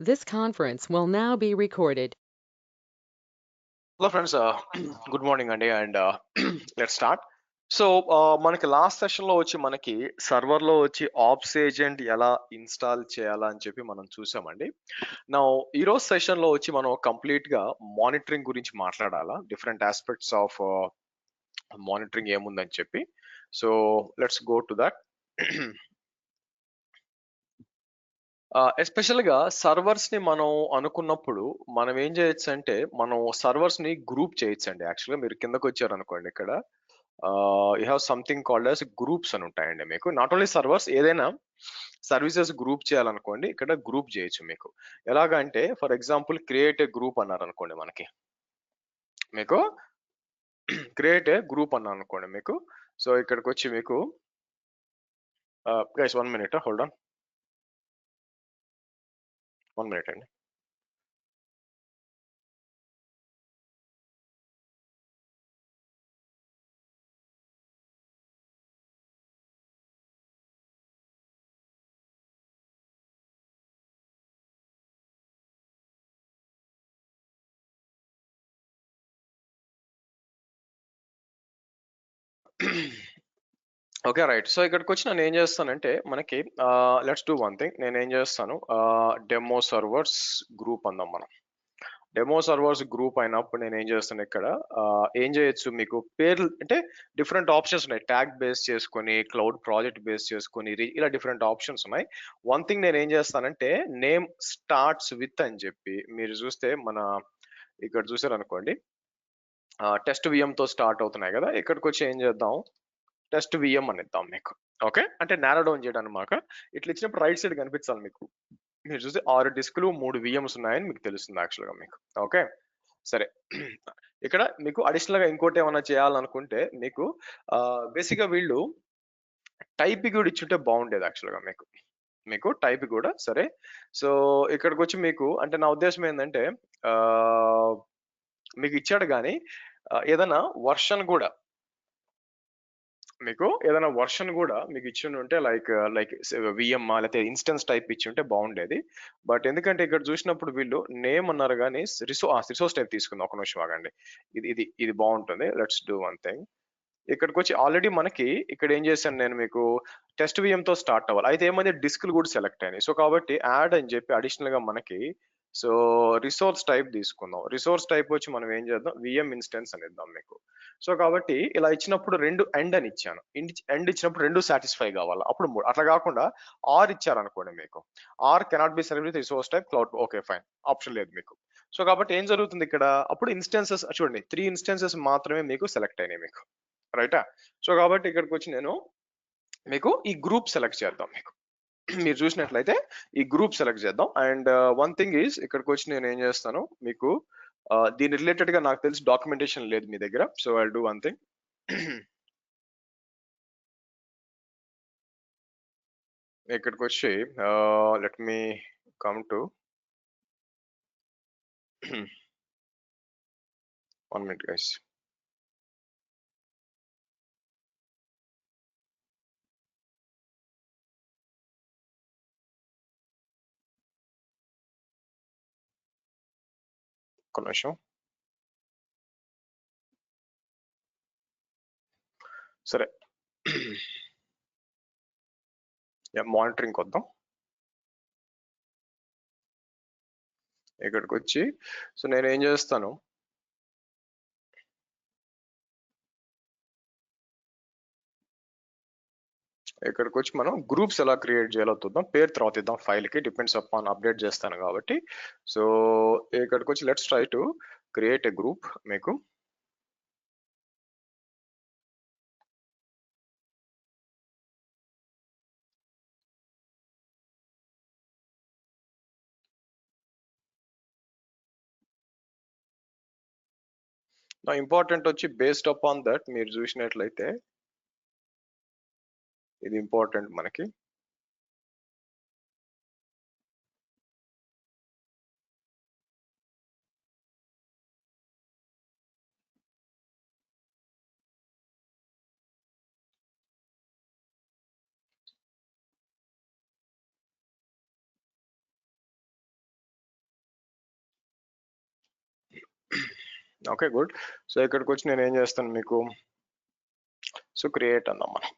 This conference will now be recorded. Hello friends good morning అండి and let start so మనకి last సెషన్లో వచ్చి మనకి సర్వర్లో వచ్చి ఆప్స్ ఏజెంట్ ఎలా ఇన్స్టాల్ చేయాలా అని చెప్పి మనం చూసామండి. నా ఈరోజు సెషన్లో వచ్చి మనం కంప్లీట్గా మానిటరింగ్ గురించి మాట్లాడాలా, డిఫరెంట్ ఆస్పెక్ట్స్ ఆఫ్ మానిటరింగ్ ఏముందని చెప్పి. So let's go to that. ఎస్పెషల్గా సర్వర్స్ని మనం అనుకున్నప్పుడు మనం ఏం చేయొచ్చు అంటే మనం సర్వర్స్ని గ్రూప్ చేయొచ్చు అండి. యాక్చువల్గా మీరు కిందకు వచ్చారు అనుకోండి, ఇక్కడ you have something called as groups అని ఉంటాయండి. మీకు నాట్ ఓన్లీ సర్వర్స్, ఏదైనా సర్వీసెస్ గ్రూప్ చేయాలనుకోండి, ఇక్కడ గ్రూప్ చేయొచ్చు మీకు. ఎలాగ అంటే for example create a group అన్నారు అనుకోండి, మనకి మీకు క్రియేట్ ఏ గ్రూప్ అన్నారు అనుకోండి మీకు. సో ఇక్కడికి వచ్చి మీకు guys 1 minute, hold on 1 minute అండి. Okay right. సో ఇక్కడికి వచ్చి నేను ఏం చేస్తానంటే మనకి లెట్స్ డూ వన్ థింగ్. నేను ఏం చేస్తాను, డెమో సర్వర్స్ గ్రూప్ అందాం మనం. డెమో సర్వర్స్ గ్రూప్ అయినప్పుడు నేను ఏం చేస్తాను ఇక్కడ, ఏం చేయొచ్చు మీకు పేర్లు అంటే డిఫరెంట్ ఆప్షన్స్ ఉన్నాయి. ట్యాగ్ బేస్ చేసుకొని, క్లౌడ్ ప్రాజెక్ట్ బేస్ చేసుకొని, ఇలా డిఫరెంట్ ఆప్షన్స్ ఉన్నాయి. వన్ థింగ్ నేను ఏం చేస్తానంటే నేమ్ స్టార్ట్స్ విత్ అని చెప్పి మీరు చూస్తే మన ఇక్కడ చూసారు అనుకోండి, టెస్ట్ విఎంతో స్టార్ట్ అవుతున్నాయి కదా. ఇక్కడికి వచ్చి ఏం చేద్దాం, టెస్ట్ విఎం అని ఇద్దాం మీకు. ఓకే, అంటే నారో డౌన్ చేయడం అనమాట. ఇట్లా ఇచ్చినప్పుడు రైట్ సైడ్ కనిపించాలి మీకు. మీరు చూస్తే 6 డిస్కులు 3 విఎంస్ ఉన్నాయని మీకు తెలుస్తుంది యాక్చువల్గా మీకు. ఓకే సరే. ఇక్కడ మీకు అడిషనల్ గా ఇంకోటి ఏమైనా చేయాలనుకుంటే మీకు బేసిక్ గా వీళ్ళు టైప్ కూడా ఇచ్చుంటే బాగుండేది యాక్చువల్గా మీకు. మీకు టైప్ కూడా సరే. సో ఇక్కడికి వచ్చి మీకు అంటే నా ఉద్దేశం ఏంటంటే మీకు ఇచ్చాడు కానీ ఏదైనా వర్షన్ కూడా మీకు ఇచ్చి ఉంటే లైక్ విఎం లేకపోతే ఇన్స్టెన్స్ టైప్ ఇచ్చి ఉంటే బాగుండేది. బట్ ఎందుకంటే ఇక్కడ చూసినప్పుడు వీళ్ళు నేమ్ అన్నారు కానీ రిసోర్స్ టైప్ తీసుకుందాం. ఒక నిమిషం ఆగండి. ఇది బాగుంటుంది. Let's do one thing. ఇక్కడికి వచ్చి ఆల్రెడీ మనకి ఇక్కడ ఏం చేశాను నేను మీకు, టెస్ట్ విఎం తో స్టార్ట్ అవ్వాలి. అయితే ఏమైంది, డిస్క్లు కూడా సెలెక్ట్ అయినాయి. సో కాబట్టి యాడ్ అని చెప్పి అడిషనల్ గా మనకి సో రిసోర్స్ టైప్ తీసుకుందాం. రిసోర్స్ టైప్ వచ్చి మనం ఏం చేద్దాం, విఎం ఇన్స్టెన్స్ అని ఇద్దాం మీకు. సో కాబట్టి ఇలా ఇచ్చినప్పుడు రెండు ఎండ్ అని ఇచ్చాను. ఎండ్ ఇచ్చినప్పుడు రెండు సాటిస్ఫై కావాలి, అప్పుడు మూడు. అట్లా కాకుండా ఆర్ ఇచ్చారనుకోండి మీకు, or cannot be serve with resource type cloud, okay fine, option లేదు మీకు. సో కాబట్టి ఏం జరుగుతుంది ఇక్కడ, అప్పుడు ఇన్స్టెన్సెస్ చూడండి 3 ఇన్స్టెన్సెస్ మాత్రమే మీకు సెలెక్ట్ అయినాయి మీకు. రైటా. సో కాబట్టి ఇక్కడికి వచ్చి నేను మీకు ఈ గ్రూప్ సెలెక్ట్ చేద్దాం మీకు. మీరు చూసినట్లయితే ఈ గ్రూప్ సెలెక్ట్ చేద్దాం. అండ్ వన్ థింగ్ ఈజ్ ఇక్కడికి వచ్చి నేను ఏం చేస్తాను మీకు, దీని రిలేటెడ్ గా నాకు తెలిసి డాక్యుమెంటేషన్ లేదు మీ దగ్గర. So I do one thing. ఇక్కడికి వచ్చి let me come to 1 minute guys. ఒక నిమిషం. సరే. మానిటరింగ్ వద్దాం. ఇక్కడికి వచ్చి సో నేను ఏం చేస్తాను, ఇక్కడికి వచ్చి మనం గ్రూప్స్ ఎలా క్రియేట్ చేయాలో చూద్దాం. పేరు తర్వాత ఇద్దాం ఫైల్ కి, డిపెండ్స్ అపాన్ అప్డేట్ చేస్తాను కాబట్టి. సో ఇక్కడికి వచ్చి let's try to create a group మీకు. నా ఇంపార్టెంట్ వచ్చి బేస్డ్ అపాన్ దట్ మీరు చూసినట్లయితే ఇది ఇంపార్టెంట్ మనకి. Okay, good. సో ఇక్కడికి వచ్చి నేను ఏం చేస్తాను మీకు, సో క్రియేట్ అన్నాం మనం.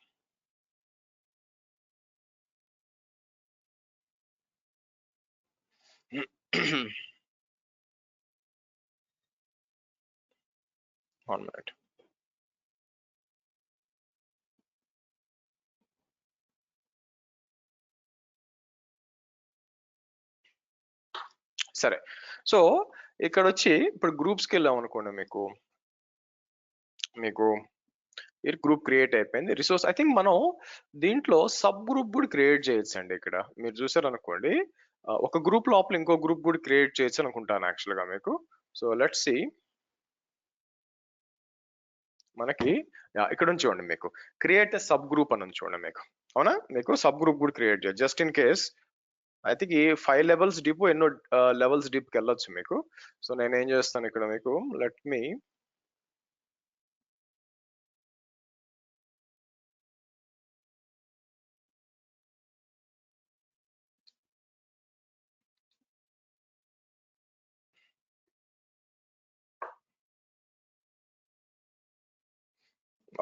One minute. సరే, సో ఇక్కడ వచ్చి ఇప్పుడు గ్రూప్స్కి వెళ్ళాం అనుకోండి, మీకు మీకు ఈ గ్రూప్ క్రియేట్ అయిపోయింది. రిసోర్స్ ఐ థింక్ మనం దీంట్లో సబ్ గ్రూప్ కూడా క్రియేట్ చేయొచ్చు అండి. ఇక్కడ మీరు చూసారు అనుకోండి, ఒక గ్రూప్ లోపల ఇంకో గ్రూప్ కూడా క్రియేట్ చేయొచ్చు అనుకుంటాను యాక్చువల్ గా మీకు. సో లెట్స్ సి, మనకి ఇక్కడ నుంచి చూడండి, మీకు క్రియేట్ సబ్ గ్రూప్ అని ఉంది చూడండి మీకు. అవునా, మీకు సబ్ గ్రూప్ కూడా క్రియేట్ చేయొచ్చు just in case. I think ఈ 5 లెవెల్స్ డీప్, ఎన్నో లెవెల్స్ డీప్ కి వెళ్ళొచ్చు మీకు. సో నేను ఏం చేస్తాను ఇక్కడ మీకు, లెట్ మీ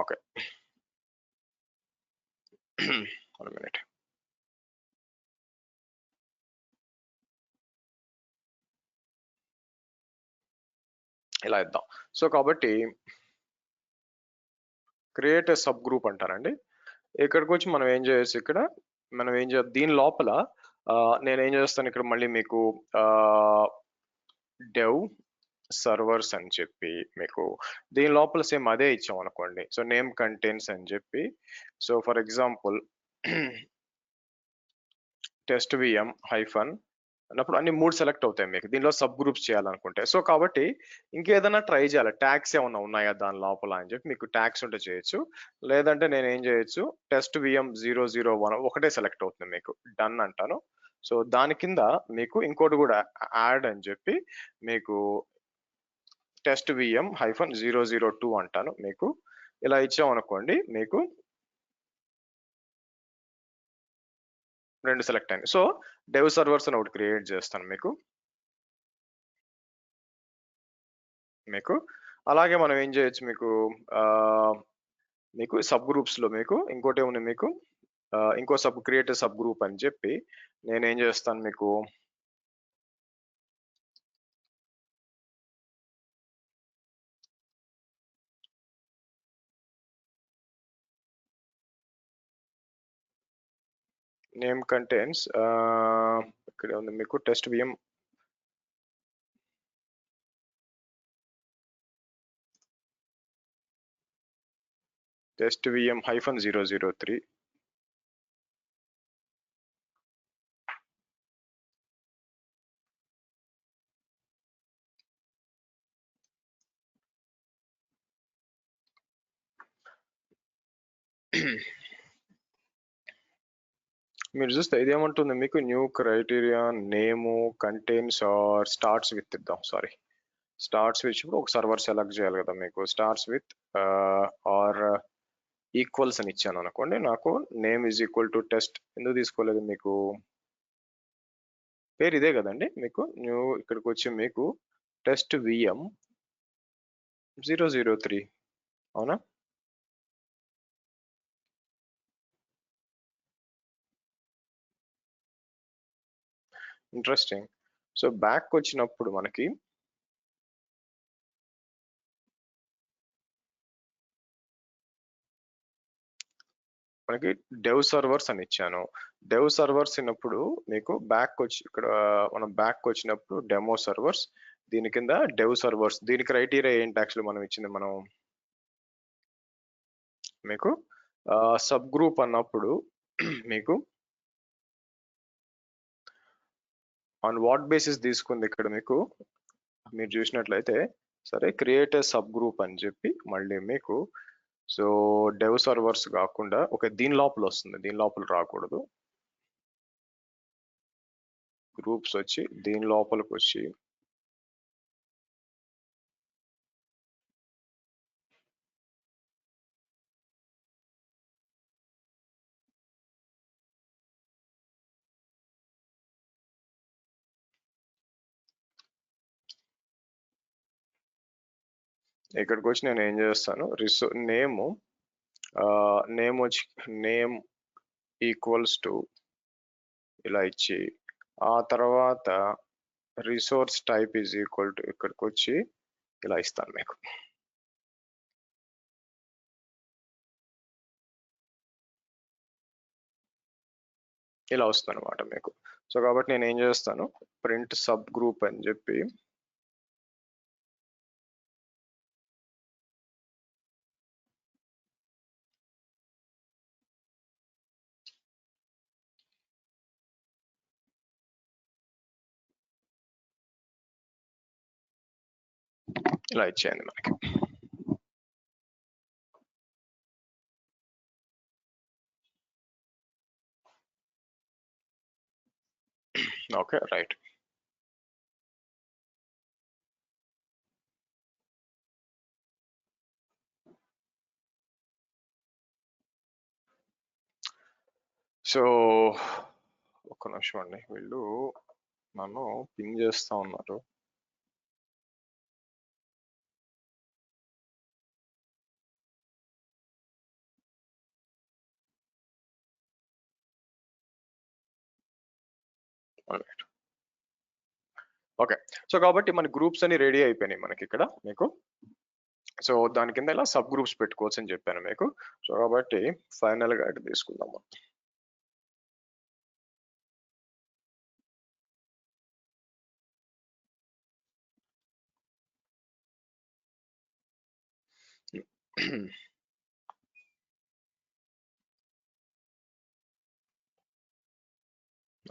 ఓకే. 1 మినిట్. ఇలా ఇద్దాం. సో కాబట్టి క్రియేట్ ఏ సబ్ గ్రూప్ అంటారండి. ఇక్కడికి వచ్చి మనం ఏం చేయొచ్చు, ఇక్కడ మనం ఏం చేయాలి దీని లోపల, నేను ఏం చేస్తాను ఇక్కడ మళ్ళీ మీకు డెవ్ సర్వర్స్ అని చెప్పి మీకు దీని లోపల సేమ్ అదే ఇచ్చాం అనుకోండి. సో నేమ్ కంటెంట్స్ అని చెప్పి, so for example test VM hyphen అన్నప్పుడు అన్ని 3 సెలెక్ట్ అవుతాయి మీకు దీనిలో సబ్ గ్రూప్స్ చేయాలనుకుంటే. సో కాబట్టి ఇంకేదైనా ట్రై చేయాలి, ట్యాగ్స్ ఏమన్నా ఉన్నాయా దాని లోపల అని చెప్పి, మీకు ట్యాగ్స్ ఉంటే చేయొచ్చు. లేదంటే నేను ఏం చేయొచ్చు, టెస్ట్ విఎం 001 ఒకటే సెలెక్ట్ అవుతుంది మీకు, డన్ అంటాను. సో దాని కింద మీకు ఇంకోటి కూడా యాడ్ అని చెప్పి మీకు టెస్ట్ విఎం హైఫన్ 002 అంటాను మీకు. ఇలా ఇచ్చాం అనుకోండి, మీకు 2 సెలెక్ట్ అయింది. సో డెవ్ సర్వర్స్ అని ఒకటి క్రియేట్ చేస్తాను మీకు. అలాగే మనం ఏం చేయొచ్చు మీకు, మీకు సబ్ గ్రూప్స్ లో మీకు ఇంకోటి ఏముంది మీకు, ఇంకో క్రియేట్ సబ్ గ్రూప్ అని చెప్పి నేనేం చేస్తాను మీకు, నేమ్ కంటెంట్స్ ఇక్కడ ఉంది మీకు టెస్ట్ విఎం హైఫన్ 003. మీరు చూస్తే ఇదేమంటుంది మీకు, new criteria name contents or starts with ఇద్దాం. సారీ, స్టార్ట్స్ విత్ ఒక సర్వర్ సెలెక్ట్ చేయాలి కదా మీకు. స్టార్ట్స్ విత్ ఆర్ ఈక్వల్స్ అని ఇచ్చాను అనుకోండి, నాకు name is equal to test. ఎందుకు తీసుకోలేదు మీకు, పేరు ఇదే కదండి మీకు. న్యూ ఇక్కడికి వచ్చి మీకు టెస్ట్ విఎం 003, అవునా. ఇంట్రెస్టింగ్. సో బ్యాక్ వచ్చినప్పుడు మనకి డెవ్ సర్వర్స్ అని ఇచ్చాను. డెవ్ సర్వర్స్ అయినప్పుడు మీకు బ్యాక్ వచ్చి ఇక్కడ మనం బ్యాక్ వచ్చినప్పుడు డెమో సర్వర్స్, దీని కింద డెవ్ సర్వర్స్. దీని క్రైటీరియా ఏంటి యాక్చువల్లీ మనం ఇచ్చింది, మనం మీకు సబ్ గ్రూప్ అన్నప్పుడు మీకు ఆన్ వాట్ బేసిస్ తీసుకుంది ఇక్కడ మీకు, మీరు చూసినట్లయితే సరే క్రియేట్ ఏ సబ్ గ్రూప్ అని చెప్పి మళ్ళీ మీకు, సో డెవ్ సర్వర్స్ కాకుండా ఒక దీని లోపల వస్తుంది, దీని లోపల రాకూడదు. గ్రూప్స్ వచ్చి దీని లోపలికి వచ్చి ఇక్కడికి వచ్చి నేను ఏం చేస్తాను, నేమ్ వచ్చి నేమ్ ఈక్వల్స్ టు ఇలా ఇచ్చి, ఆ తర్వాత resource type is equal to ఇక్కడికి వచ్చి ఇలా ఇస్తాను మీకు. ఇలా వస్తుంది అనమాట మీకు. సో కాబట్టి నేను ఏం చేస్తాను, ప్రింట్ సబ్ గ్రూప్ అని చెప్పి ఇలా ఇచ్చేయండి మనకి. Okay right. సో ఒక్క నిమిషం అండి, వీళ్ళు నన్ను పింగ్ చేస్తా ఉన్నారు. ఓకే, సో కాబట్టి మన గ్రూప్స్ అన్ని రెడీ అయిపోయినాయి మనకి ఇక్కడ మీకు. సో దాని కింద ఇలా సబ్ గ్రూప్స్ పెట్టుకోవచ్చు అని చెప్పాను మీకు. సో కాబట్టి ఫైనల్ గా ఇటు తీసుకుందాము.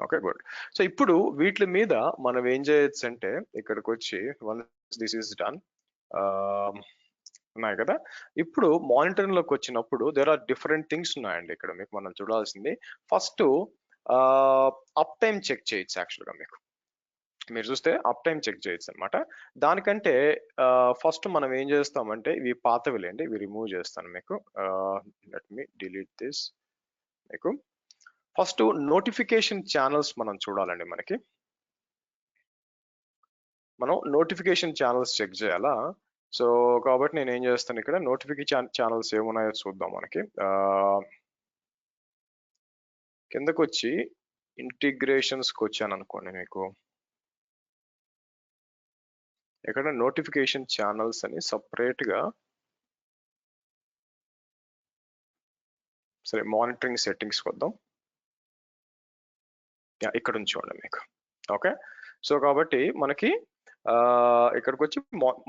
Okay good. సో ఇప్పుడు వీటి మీద మనం ఏం చేయొచ్చు అంటే, ఇక్కడికి వచ్చి వన్స్ దిస్ ఈస్ డన్ ఉన్నాయి కదా, ఇప్పుడు మానిటరింగ్ లోకి వచ్చినప్పుడు దేర్ ఆర్ డిఫరెంట్ థింగ్స్ ఉన్నాయండి ఇక్కడ మీకు మనం చూడాల్సింది. ఫస్ట్ అప్ టైం చెక్ చేయొచ్చు యాక్చువల్గా మీకు. మీరు చూస్తే అప్ టైం చెక్ చేయొచ్చు అనమాట. దానికంటే ఫస్ట్ మనం ఏం చేస్తామంటే, ఇవి పాతవిలేండి, ఇవి రిమూవ్ చేస్తాను మీకు. Let me delete this. మీకు ఫస్ట్ నోటిఫికేషన్ ఛానల్స్ మనం చూడాలండి మనకి. మనం నోటిఫికేషన్ ఛానల్స్ చెక్ చేయాలా. సో కాబట్టి నేను ఏం చేస్తాను, ఇక్కడ నోటిఫికేషన్ ఛానల్స్ ఏమున్నాయో చూద్దాం మనకి. కిందకు వచ్చి ఇంటిగ్రేషన్స్కి వచ్చాను అనుకోండి మీకు. ఇక్కడ నోటిఫికేషన్ ఛానల్స్ అని సపరేట్ గా, సరే మానిటరింగ్ సెట్టింగ్స్కి వద్దాం. ఇక్కడ నుంచి చూడండి మీకు. ఓకే, సో కాబట్టి మనకి ఇక్కడికి వచ్చి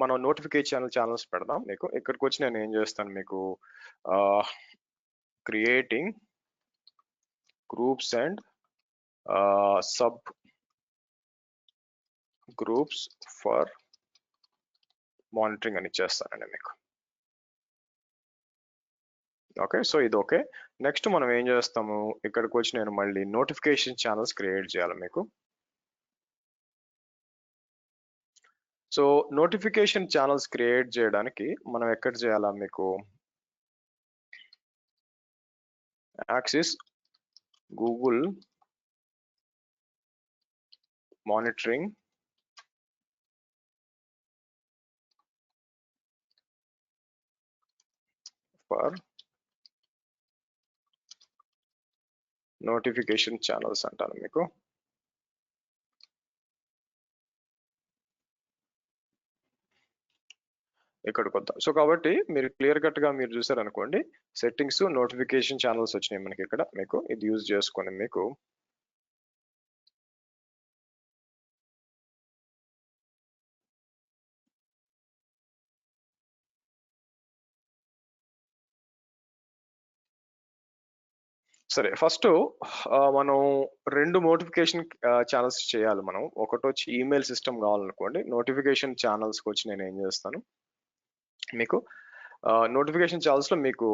మనం నోటిఫికేషన్ ఛానల్స్ పెడదాం మీకు. ఇక్కడికి వచ్చి నేను ఏం చేస్తాను మీకు, creating groups and sub groups for monitoring అని ఇచ్చేస్తానండి మీకు. ఓకే, సో ఇది ఓకే. నెక్స్ట్ మనం ఏం చేస్తాము, ఇక్కడికి వచ్చి నేను మళ్ళీ నోటిఫికేషన్ ఛానల్స్ క్రియేట్ చేయాలి మీకు. సో నోటిఫికేషన్ ఛానల్స్ క్రియేట్ చేయడానికి మనం ఎక్కడ చేయాలా మీకు, axis Google monitoring for notification channels అంటాను మీకు. ఇక్కడికి వద్దాం. సో కాబట్టి మీరు క్లియర్ కట్ గా మీరు చూసారనుకోండి, సెట్టింగ్స్ నోటిఫికేషన్ ఛానల్స్ వచ్చినాయి మనకి ఇక్కడ మీకు. ఇది యూజ్ చేసుకొని మీకు సరే ఫస్ట్ మనం రెండు నోటిఫికేషన్ ఛానల్స్ చేయాలి మనం. ఒకటి వచ్చి ఈమెయిల్ సిస్టమ్ కావాలనుకోండి, నోటిఫికేషన్ ఛానల్స్కి వచ్చి నేను ఏం చేస్తాను మీకు, నోటిఫికేషన్ ఛానల్స్ లో మీకు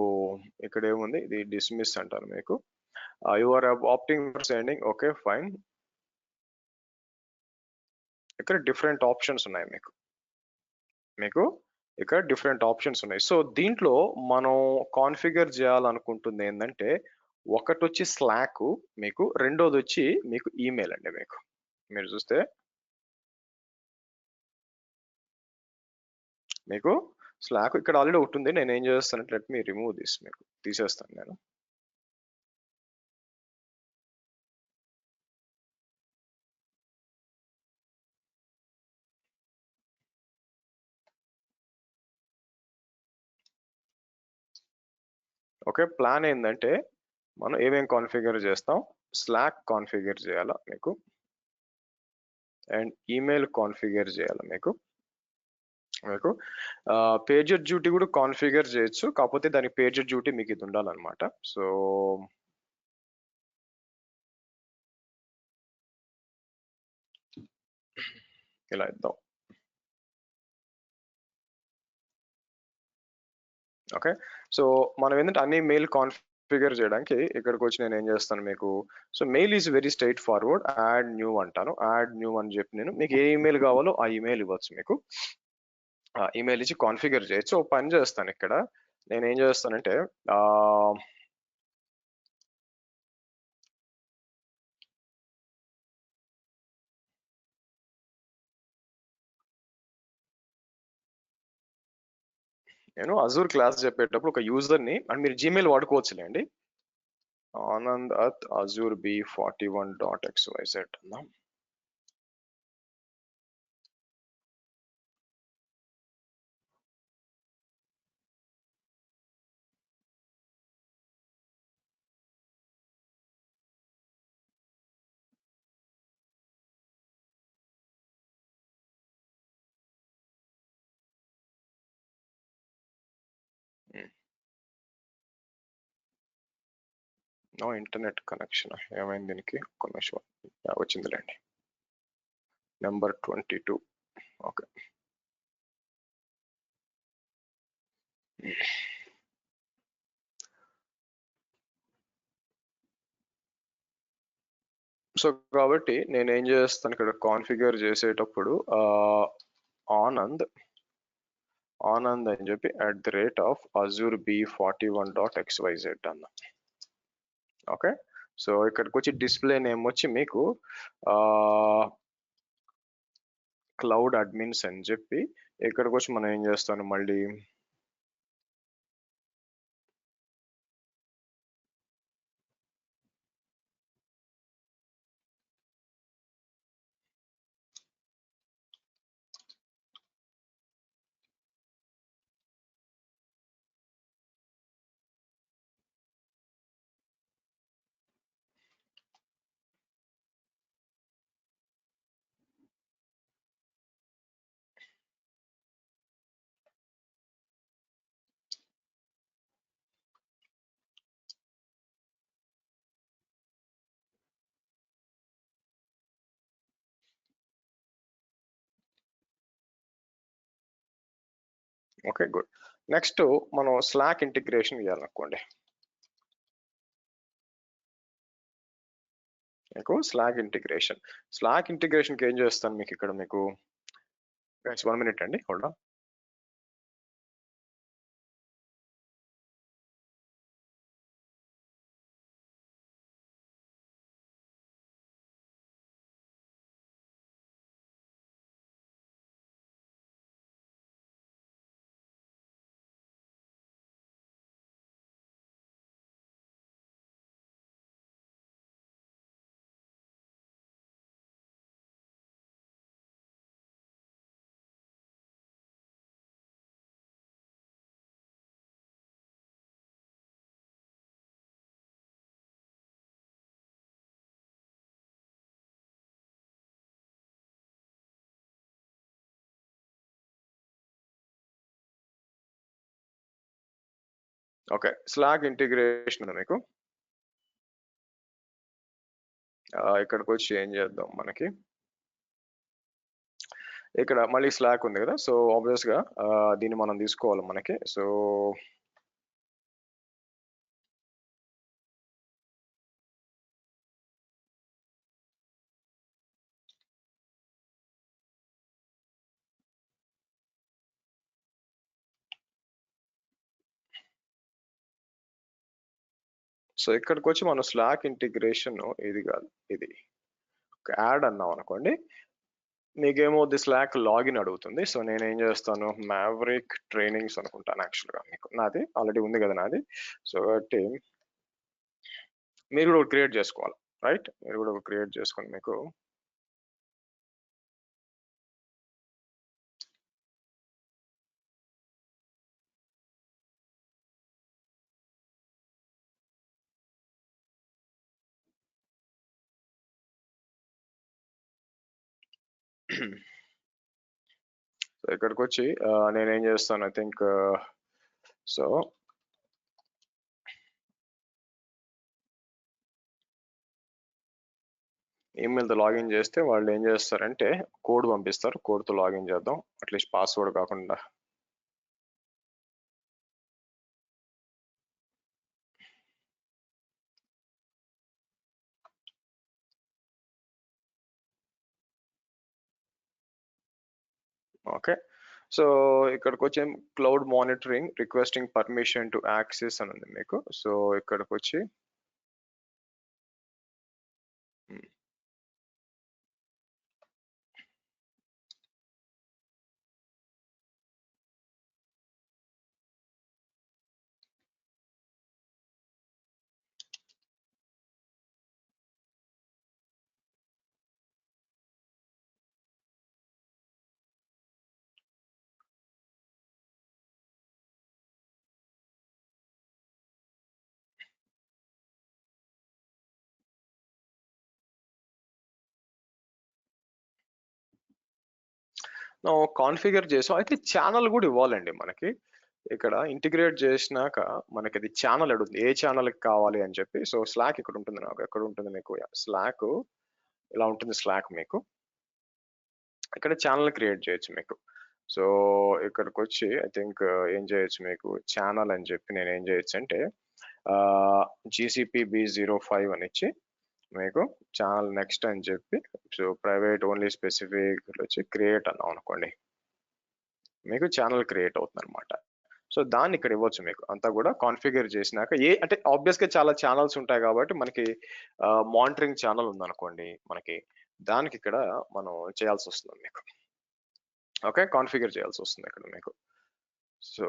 ఇక్కడ ఏముంది, ఇది డిస్మిస్ అంటాను మీకు. You are opting for sending, okay fine. ఇక్కడ డిఫరెంట్ ఆప్షన్స్ ఉన్నాయి మీకు ఇక్కడ డిఫరెంట్ ఆప్షన్స్ ఉన్నాయి. సో దీంట్లో మనం కాన్ఫిగర్ చేయాలనుకుంటుంది ఏంటంటే, ఒకటి వచ్చి స్లాక్ మీకు, రెండోది వచ్చి మీకు ఈమెయిల్ అండి మీకు. మీరు చూస్తే మీకు స్లాక్ ఇక్కడ ఆల్రెడీ ఒకటి ఉంది. నేను ఏం చేస్తానంటే లెట్ మీ రిమూవ్ దిస్, మీకు తీసేస్తాను నేను. ఓకే, ప్లాన్ ఏంటంటే మనం ఏమేం కాన్ఫిగర్ చేస్తాం, స్లాక్ కాన్ఫిగర్ చేయాలా మీకు, అండ్ ఈమెయిల్ కాన్ఫిగర్ చేయాలా మీకు. పేజర్ డ్యూటీ కూడా కాన్ఫిగర్ చేయొచ్చు, కాకపోతే దాని పేజర్ డ్యూటీ మీకు ఇది ఉండాలన్నమాట. సో ఇలా ఇద్దాం. ఓకే, సో మనం ఏంటంటే అన్ని మెయిల్ కాన్ఫిగర్ చేయడానికి ఇక్కడికి వచ్చి నేను ఏం చేస్తాను మీకు, so mail is very straight forward, add new అంటాను. యాడ్ న్యూ అని చెప్పి నేను మీకు ఏ ఈమెయిల్ కావాలో ఆ ఈమెయిల్ ఇవ్వచ్చు, మీకు ఈమెయిల్ ఇచ్చి కాన్ఫిగర్ చేయొచ్చు. ఒక పని చేస్తాను ఇక్కడ, నేను ఏం చేస్తానంటే నేను అజూర్ క్లాస్ చెప్పేటప్పుడు ఒక యూజర్ని, అండ్ మీరు జీమెయిల్ వాడుకోవచ్చులేండి, anand@azurb41.xyz అన్నాం. నో ఇంటర్నెట్ కనెక్షన్, ఏమైంది దీనికి, ఒక్క నిమిషం, వచ్చిందిలేండి. నెంబర్ 22. ఓకే, సో కాబట్టి నేను ఏం చేస్తాను ఇక్కడ కాన్ఫిగర్ చేసేటప్పుడు ఆనంద్ అని చెప్పి @azurb41.xyz అన్న. ఓకే, సో ఇక్కడికి వచ్చి డిస్ప్లే నేమ్ వచ్చి మీకు క్లౌడ్ అడ్మిన్స్ అని చెప్పి, ఇక్కడికి వచ్చి మనం ఏం చేస్తాను మళ్ళీ ఓకే గుడ్. నెక్స్ట్ మనం స్లాక్ ఇంటిగ్రేషన్ ఇవ్వాలనుకోండి, మీకు స్లాక్ ఇంటిగ్రేషన్కి ఏం చేస్తాను మీకు ఇక్కడ, మీకు 1 minute అండి, hold on. Okay, slack integration మీకు ఇక్కడికి వచ్చి ఏం చేద్దాం, మనకి ఇక్కడ మళ్ళీ స్లాక్ ఉంది కదా, సో ఆబ్వియస్ గా దీన్ని మనం తీసుకోవాలి మనకి. సో ఇక్కడికి వచ్చి మనం స్లాక్ ఇంటిగ్రేషన్ ఇది కాదు, ఇది యాడ్ అన్నాం అనుకోండి, మీకేమవుద్ది స్లాక్ లాగిన్ అడుగుతుంది. సో నేనేం చేస్తాను, మావరిక్ ట్రైనింగ్స్ అనుకుంటాను యాక్చువల్‌గా మీకు. నాది ఆల్రెడీ ఉంది కదా నాది. సో కాబట్టి మీరు కూడా ఒకటి క్రియేట్ చేసుకోవాలి. రైట్? మీరు కూడా ఒకటి క్రియేట్ చేసుకొని మీకు సో ఇక్కడికొచ్చి నేనేం చేస్తాను ఐ థింక్ సో ఈమెయిల్‌తో లాగిన్ చేస్తే వాళ్ళు ఏం చేస్తారంటే కోడ్ పంపిస్తారు. కోడ్‌తో లాగిన్ చేద్దాం. అట్‌లీస్ట్ పాస్వర్డ్ కాకుండా. ఓకే. సో ఇక్కడికొచ్చి cloud monitoring requesting permission to access అని ఉంది మీకు. సో ఇక్కడికొచ్చి హ్మ్. కాన్ఫిగర్ చేసాం. అయితే ఛానెల్ కూడా ఇవ్వాలండి మనకి. ఇక్కడ ఇంటిగ్రేట్ చేసినాక మనకది ఛానెల్ అడుగుతుంది. ఏ ఛానెల్‌కి కావాలి అని చెప్పి. సో స్లాక్ ఇక్కడ ఉంటుంది నాకు. ఎక్కడ ఉంటుంది మీకు స్లాక్ ఇలా ఉంటుంది స్లాక్ మీకు. ఇక్కడ ఛానెల్ క్రియేట్ చేయొచ్చు మీకు. సో ఇక్కడికొచ్చి ఐ థింక్ ఏం చేయొచ్చు మీకు ఛానెల్ అని చెప్పి నేనేం చేయొచ్చంటే జీసీపీ B05 అని ఇచ్చి మీకు ఛానెల్ నెక్స్ట్ అని చెప్పి సో ప్రైవేట్ ఓన్లీ స్పెసిఫిక్ వచ్చి క్రియేట్ అన్నాం అనుకోండి. మీకు ఛానెల్ క్రియేట్ అవుతుందన్నమాట. సో దాన్ని ఇక్కడ ఇవ్వచ్చు మీకు. అంతా కూడా కాన్ఫిగర్ చేసినాక అంటే ఆబ్వియస్‌గా చాలా ఛానెల్స్ ఉంటాయి కాబట్టి మనకి మానిటరింగ్ ఛానెల్ ఉందనుకోండి మనకి. దానికి ఇక్కడ మనం చేయాల్సొస్తుంది మీకు. ఓకే. కాన్ఫిగర్ చేయాల్సొస్తుంది ఇక్కడ మీకు. సో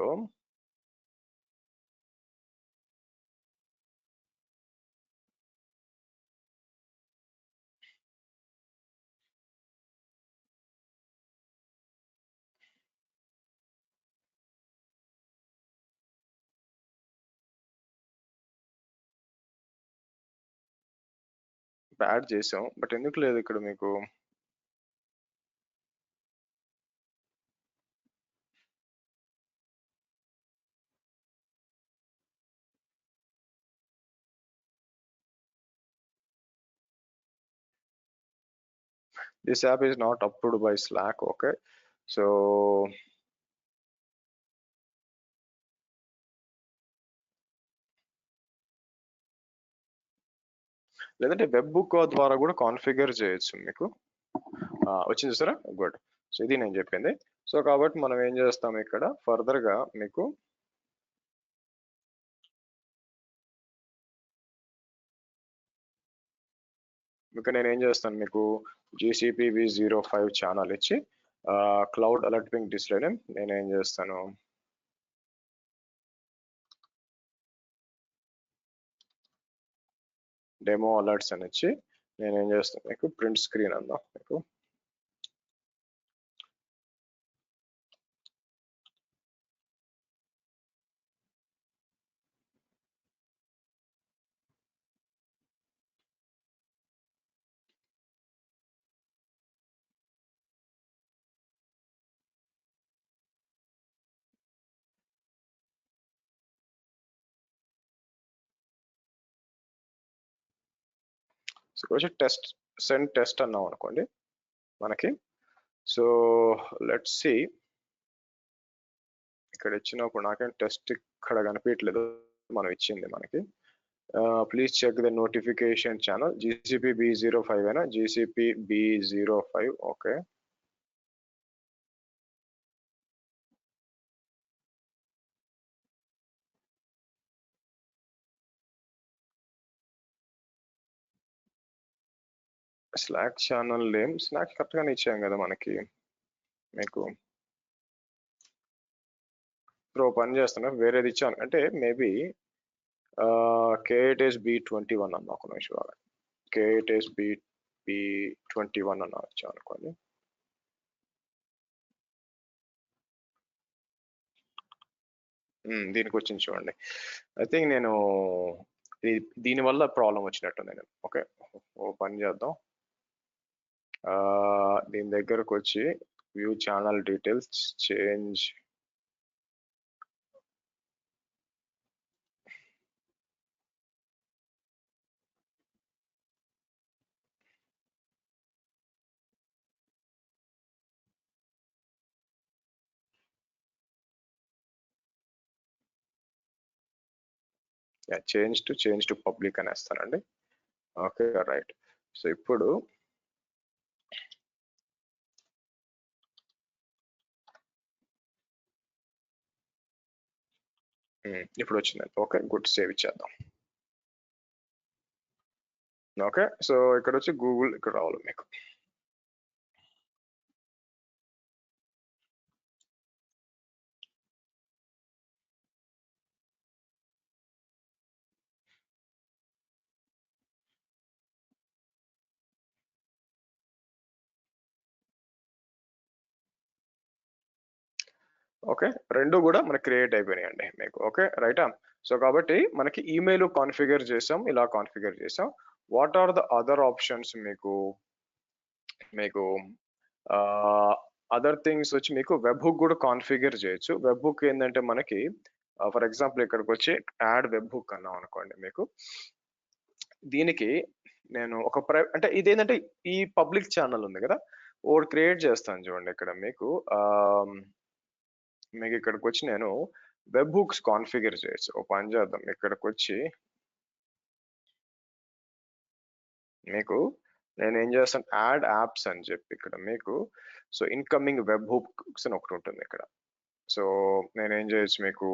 యాడ్ చేసాం. బట్ ఎందుకు లేదు ఇక్కడ మీకు? This app is not approved by slack. Okay. So లేదంటే వెబ్ బుక్ ద్వారా కూడా కాన్ఫిగర్ చేయొచ్చు మీకు. వచ్చింది చూసారా? గుడ్. సో ఇది నేను చెప్పింది. సో కాబట్టి మనం ఏం చేస్తాం ఇక్కడ ఫర్దర్‌గా మీకు ఇక నేనేం చేస్తాను మీకు జీసీపీ V05 ఛానల్ ఇచ్చి క్లౌడ్ అలర్ట్ పింగ్ డిస్ప్లేని నేనేం చేస్తాను డెమో అలర్ట్స్ అని ఇచ్చి నేనేం చేస్తాను మీకు ప్రింట్ స్క్రీన్ అందాం మీకు. సో వచ్చి టెస్ట్ సెండ్ టెస్ట్ అన్నాం అనుకోండి మనకి. సో లెట్స్ సి ఇక్కడ ఇచ్చినప్పుడు నాకేం టెస్ట్ ఇక్కడ కనిపించట్లేదు మనం ఇచ్చింది మనకి. Please check the notification channel GCP B05 అయినా GCP B05. Okay. Slack channel name Slack correct గానే ఇచ్చాం కదా మనకి. మీకు ఇప్పుడు పని చేస్తున్నా వేరేది ఇచ్చాను అంటే మేబీ కేఎస్ B21 అన్న ఒక నిమిషం కేఎస్ B21 అన్న ఇచ్చాను అనుకోండి. దీనికి వచ్చింది చూడండి. ఐ థింక్ నేను దీని వల్ల ప్రాబ్లం వచ్చినట్టుంది. నేను ఓకే ఓ పని చేద్దాం. దీని దగ్గరకు వచ్చి view channel details change change to public అనేస్తానండి. Okay right. సో ఇప్పుడు వచ్చిందండి. ఓకే గుడ్, సేవ్ ఇచ్చేద్దాం. ఓకే సో ఇక్కడ వచ్చి గూగుల్ ఇక్కడ రావాలి మీకు. ఓకే రెండు కూడా మనకి క్రియేట్ అయిపోయినాయండి మీకు. ఓకే రైటా. సో కాబట్టి మనకి ఈమెయిల్ కాన్ఫిగర్ చేసాం, ఇలా కాన్ఫిగర్ చేసాం. What are the other options మీకు అదర్ థింగ్స్ వచ్చి మీకు వెబ్ హుక్ కూడా కాన్ఫిగర్ చేయొచ్చు. వెబ్ హుక్ ఏంటంటే మనకి ఫర్ ఎగ్జాంపుల్ ఇక్కడికి వచ్చి యాడ్ వెబ్ హుక్ అన్నాం అనుకోండి. మీకు దీనికి నేను ఒక అంటే ఇదేంటంటే ఈ పబ్లిక్ ఛానల్ ఉంది కదా, ఒకటి క్రియేట్ చేస్తాను చూడండి. ఇక్కడ మీకు ఇక్కడికి వచ్చి నేను వెబ్ హుక్స్ కాన్ఫిగర్ చేయొచ్చు. ఒక పని చేద్దాం, ఇక్కడికి వచ్చి మీకు నేను ఏం చేస్తాను, యాడ్ యాప్స్ అని చెప్పి ఇక్కడ మీకు సో ఇన్కమింగ్ వెబ్ హుక్స్ అని ఒకటి ఉంటుంది ఇక్కడ. సో నేను ఏం చేయొచ్చు మీకు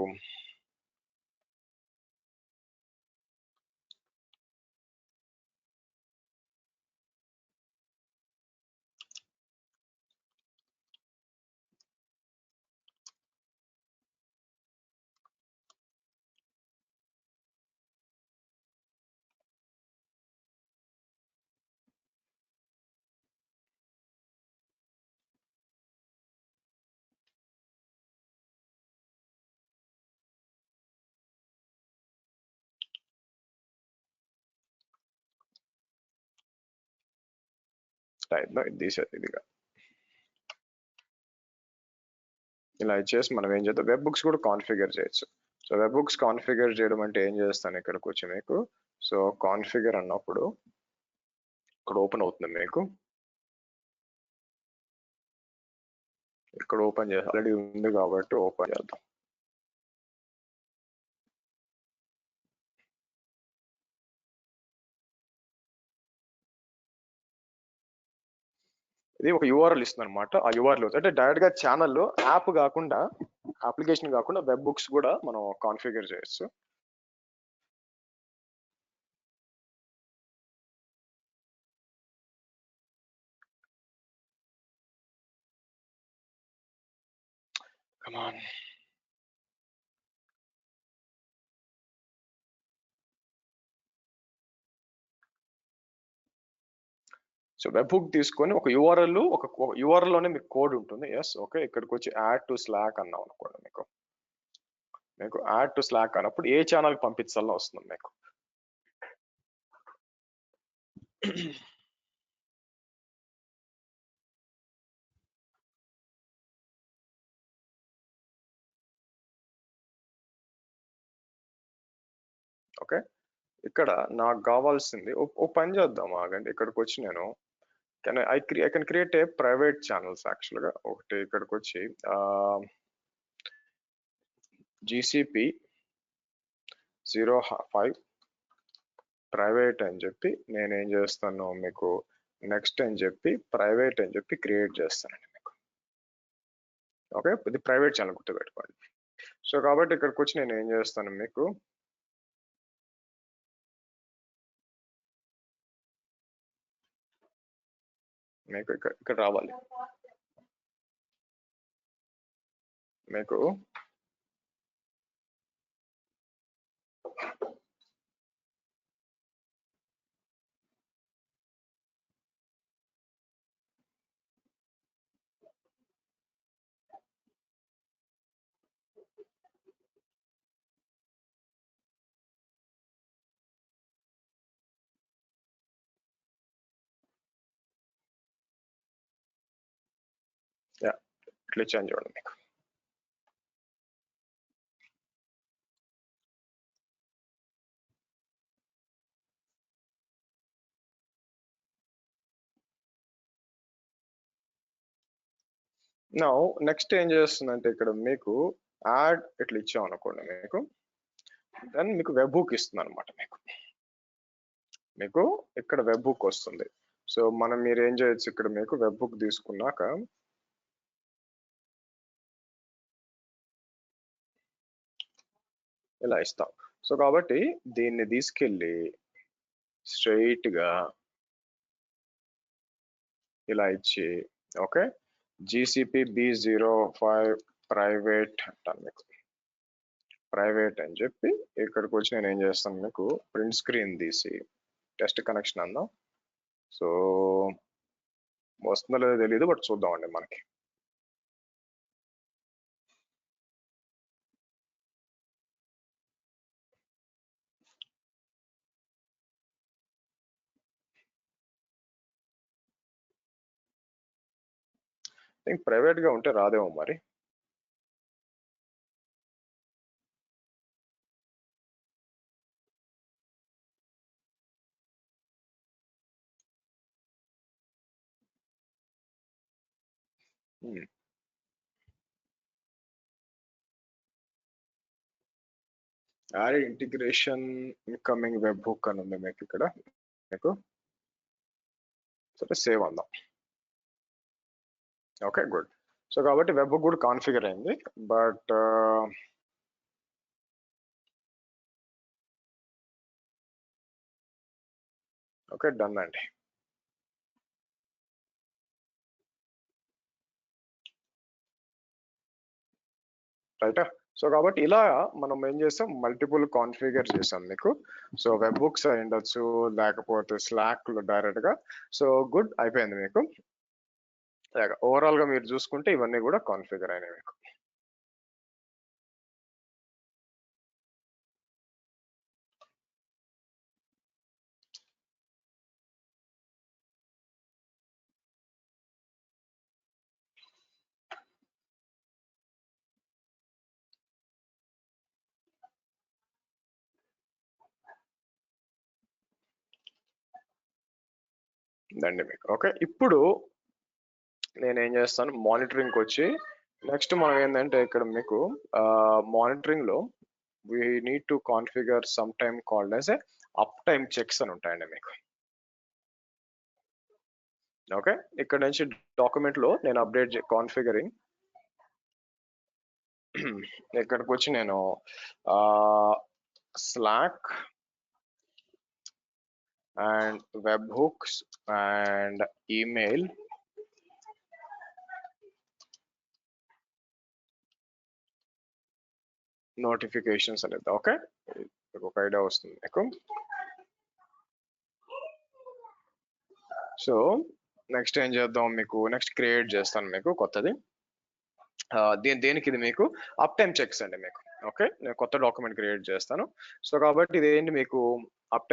టైప్లో ఇది తీసేది ఇదిగా ఇలా ఇచ్చేసి మనం ఏం చేద్దాం, వెబ్ బుక్స్ కూడా కాన్ఫిగర్ చేయొచ్చు. సో వెబ్ బుక్స్ కాన్ఫిగర్ చేయడం అంటే ఏం చేస్తాను, ఇక్కడికి వచ్చి మీకు సో కాన్ఫిగర్ అన్నప్పుడు ఇక్కడ ఓపెన్ అవుతుంది మీకు. ఇక్కడ ఓపెన్ చేసి ఆల్రెడీ ఉంది కాబట్టి ఓపెన్ చేద్దాం. ఇది ఒక యూఆర్ఎల్ ఇస్తుంది అనమాట. ఆ యూఆర్ఎల్ అంటే డైరెక్ట్ గా ఛానల్ యాప్ కాకుండా, అప్లికేషన్ కాకుండా వెబ్ బుక్స్ కూడా మనం కాన్ఫిగర్ చేయొచ్చు. Come on. So webhook తీసుకొని ఒక యూఆర్ఎల్ ఒక యూఆర్ఎల్ లోనే మీకు కోడ్ ఉంటుంది. Yes okay. ఇక్కడికి వచ్చి యాడ్ టు స్లాక్ అన్నాం అనుకోండి. మీకు యాడ్ టు స్లాక్ అన్నప్పుడు ఏ ఛానల్ పంపించాలో వస్తుంది మీకు. ఓకే ఇక్కడ నాకు కావాల్సింది ఒక పని చేద్దాం ఆగండి. ఇక్కడికి వచ్చి నేను I can create a private channels యాక్చువల్గా. ఒకటి ఇక్కడికి వచ్చి GCP 05 ప్రైవేట్ అని చెప్పి నేను ఏం చేస్తాను మీకు నెక్స్ట్ అని చెప్పి ప్రైవేట్ అని చెప్పి క్రియేట్ చేస్తానండి మీకు. ఓకే ఇది ప్రైవేట్ ఛానల్ గుర్తుపెట్టుకోండి. సో కాబట్టి ఇక్కడికి వచ్చి నేను ఏం చేస్తాను మీకు మీకు ఇక్కడ రావాలి. మీకు ఇట్లా ఇచ్చాను చూడండి మీకు. నౌ నెక్స్ట్ ఏం చేస్తుందంటే ఇక్కడ మీకు యాడ్ ఇట్లా ఇచ్చాం అనుకోండి మీకు, దెన్ మీకు వెబ్ బుక్ ఇస్తుంది అనమాట. మీకు ఇక్కడ వెబ్ బుక్ వస్తుంది. సో మీరు ఏం చేయొచ్చు, ఇక్కడ మీకు వెబ్ బుక్ తీసుకున్నాక ఇలా ఇస్తాం. సో కాబట్టి దీన్ని తీసుకెళ్ళి స్ట్రైట్ గా ఇలా ఇచ్చి, ఓకే, GCP B05 ప్రైవేట్ అంటాను మీకు. ప్రైవేట్ అని చెప్పి ఇక్కడికి వచ్చి నేను ఏం చేస్తాను, మీకు ప్రింట్ స్క్రీన్ తీసి టెస్ట్ కనెక్షన్ అందాం. సో వస్తుందో లేదో తెలియదు, బట్ చూద్దామండి మనకి. ప్రైవేట్ గా ఉంటే రాదేమో మరి. Add integration incoming webhook అని ఉంది మీకు ఇక్కడ. మీకు సరే సేవ్ అందాం. Okay good. సో కాబట్టి వెబ్ బుక్ కూడా కాన్ఫిగర్ అయింది, బట్ ఓకే డన్ అండి. రైట్. సో కాబట్టి ఇలా మనం ఏం చేస్తాం, మల్టిపుల్ కాన్ఫిగర్ చేసాం మీకు. సో వెబ్ బుక్స్ అయి ఉండొచ్చు, లేకపోతే స్లాక్ లో డైరెక్ట్ గా. సో గుడ్, అయిపోయింది మీకు. ఓవరాల్ గా మీరు చూసుకుంటే ఇవన్నీ కూడా కాన్ఫిగర్ అయినాయి మీకు. దండి మీకు. ఓకే, ఇప్పుడు నేనేం చేస్తాను, మానిటరింగ్ వచ్చి నెక్స్ట్ మనం ఏంటంటే ఇక్కడ మీకు మానిటరింగ్ లో we need to configure sometime called as a uptime checks అని ఉంటాయండి మీకు. ఓకే, ఇక్కడ నుంచి డాక్యుమెంట్ లో నేను అప్డేట్ కాన్ఫిగరింగ్ ఇక్కడికి వచ్చి నేను slack and web hooks and email notifications అనేది. ఓకే, ఒక ఐడియా వస్తుంది మీకు. సో నెక్స్ట్ ఏం చేద్దాం, మీకు నెక్స్ట్ క్రియేట్ చేస్తాను మీకు కొత్తది. దేనికి ఇది మీకు అప్ టైమ్ చెక్స్ అండి మీకు. ఓకే, నేను కొత్త డాక్యుమెంట్ క్రియేట్ చేస్తాను. సో కాబట్టి ఇది ఏంటి మీకు అప్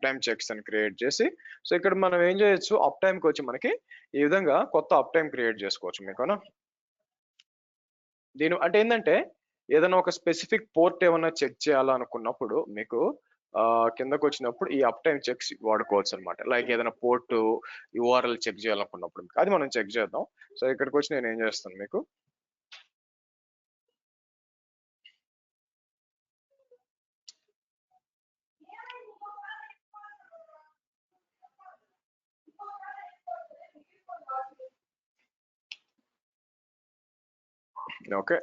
టైమ్ చెక్స్ అని క్రియేట్ చేసి, సో ఇక్కడ మనం ఏం చేయొచ్చు, అప్ టైంకి వచ్చి మనకి ఈ విధంగా కొత్త అప్ టైం క్రియేట్ చేసుకోవచ్చు మీకు. దీని అంటే ఏంటంటే ఏదైనా ఒక స్పెసిఫిక్ పోర్ట్ ఏమైనా చెక్ చేయాలనుకున్నప్పుడు మీకు కిందకు వచ్చినప్పుడు ఈ అప్ టైమ్ చెక్స్ వాడుకోవచ్చు అనమాట. లైక్ ఏదైనా పోర్ట్ URL చెక్ చేయాలనుకున్నప్పుడు అది మనం చెక్ చేద్దాం. సో ఇక్కడికి వచ్చి నేను ఏం చేస్తాను మీకు, ఓకే,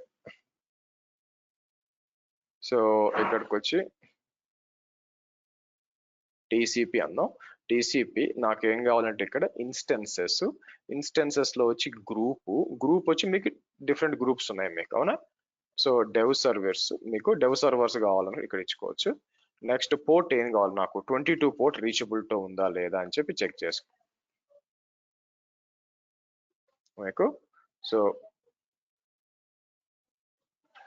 సో ఇక్కడికి వచ్చి టీసీపీ అందాం. టీసీపీ నాకేం కావాలంటే ఇక్కడ ఇన్స్టెన్సెస్ లో వచ్చి గ్రూప్ వచ్చి మీకు డిఫరెంట్ గ్రూప్స్ ఉన్నాయి మీకు, అవునా? సో మీకు డెవ్ సర్వర్స్ కావాలని ఇక్కడ ఇచ్చుకోవచ్చు. నెక్స్ట్ పోర్ట్ ఏం కావాలి నాకు, 22 పోర్ట్ రీచబుల్తో ఉందా లేదా అని చెప్పి చెక్ చేసుకో మీకు. సో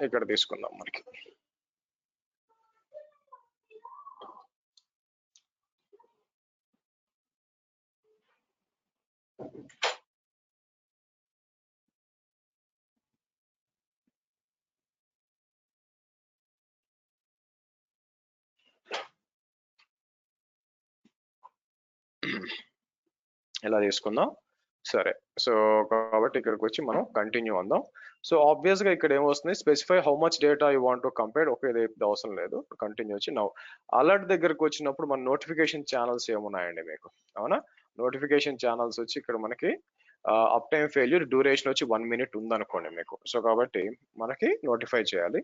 ఇక్కడ తీసుకుందాం మనకి. ఇలా తీసుకుందాం. సరే, సో కాబట్టి ఇక్కడికి వచ్చి మనం కంటిన్యూ అందాం. సో ఆబ్వియస్ గా ఇక్కడ ఏమొస్తుంది, specify how much data you want to compare. Okay, ఇది అవసరం లేదు, కంటిన్యూ వచ్చి నౌ అలర్ట్ దగ్గరకు వచ్చినప్పుడు మన నోటిఫికేషన్ ఛానల్స్ ఏమున్నాయండి మీకు, అవునా? నోటిఫికేషన్ ఛానల్స్ వచ్చి ఇక్కడ మనకి అప్ టైమ్ ఫెయిల్యూర్ డ్యూరేషన్ వచ్చి 1 minute ఉందనుకోండి మీకు. సో కాబట్టి మనకి నోటిఫై చేయాలి.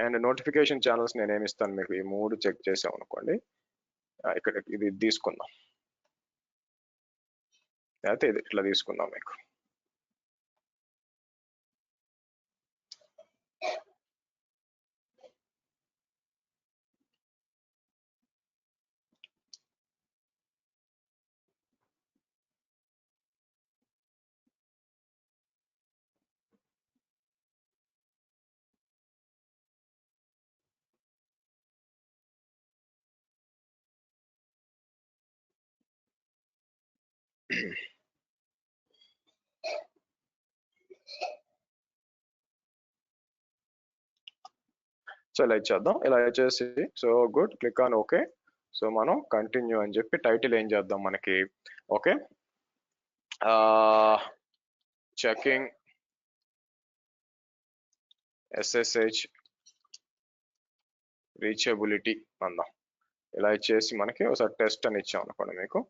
అండ్ నోటిఫికేషన్ ఛానల్స్ నేను ఏమి ఇస్తాను మీకు, ఈ 3 చెక్ చేసాం అనుకోండి. ఇక్కడ ఇది తీసుకుందాం, అయితే ఇది ఇట్లా తీసుకుందాం మీకు. సో ఇలా ఇచ్చేద్దాం. ఇలా ఇచ్చేసి so good, click on okay. So మనం కంటిన్యూ అని చెప్పి టైటిల్ ఏం చేద్దాం మనకి, ఓకే, చెకింగ్ SSH రీచబిలిటీ అందాం. ఇలా ఇచ్చేసి మనకి ఒకసారి టెస్ట్ అని ఇచ్చాం అనుకోండి మీకు.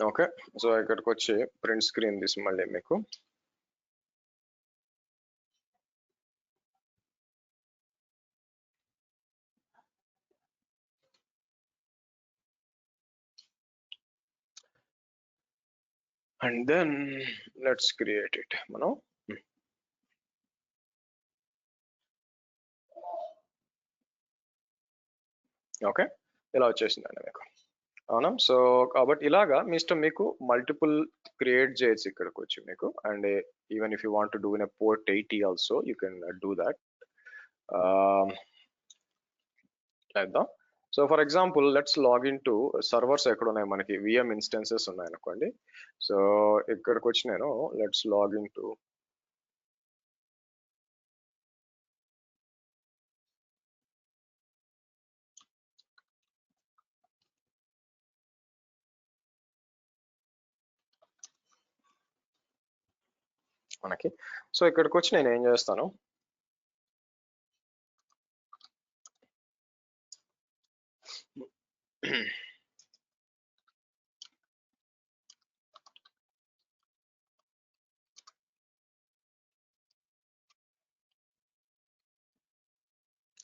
ఓకే, సో ఇక్కడికి వచ్చి ప్రింట్ స్క్రీన్ తీసి మళ్ళీ మీకు and then let's create it మనం. ఓకే, ఇలా వచ్చేసిందండి మీకు, అవునా? సో కాబట్టి ఇలాగా మీ ఇష్టం, మీకు మల్టిపుల్ క్రియేట్ చేయొచ్చు ఇక్కడికి వచ్చి మీకు. And even if you want to do in port 80 also you can do that. చేద్దాం. So for example let's login to servers ఎక్కడ ఉన్నాయి మనకి, విఎం ఇన్స్టెన్సెస్ ఉన్నాయి అనుకోండి. సో ఇక్కడికి వచ్చి నేను లెట్స్ లాగిన్ టు మనకి. సో ఇక్కడికి వచ్చి నేను ఏం చేస్తాను,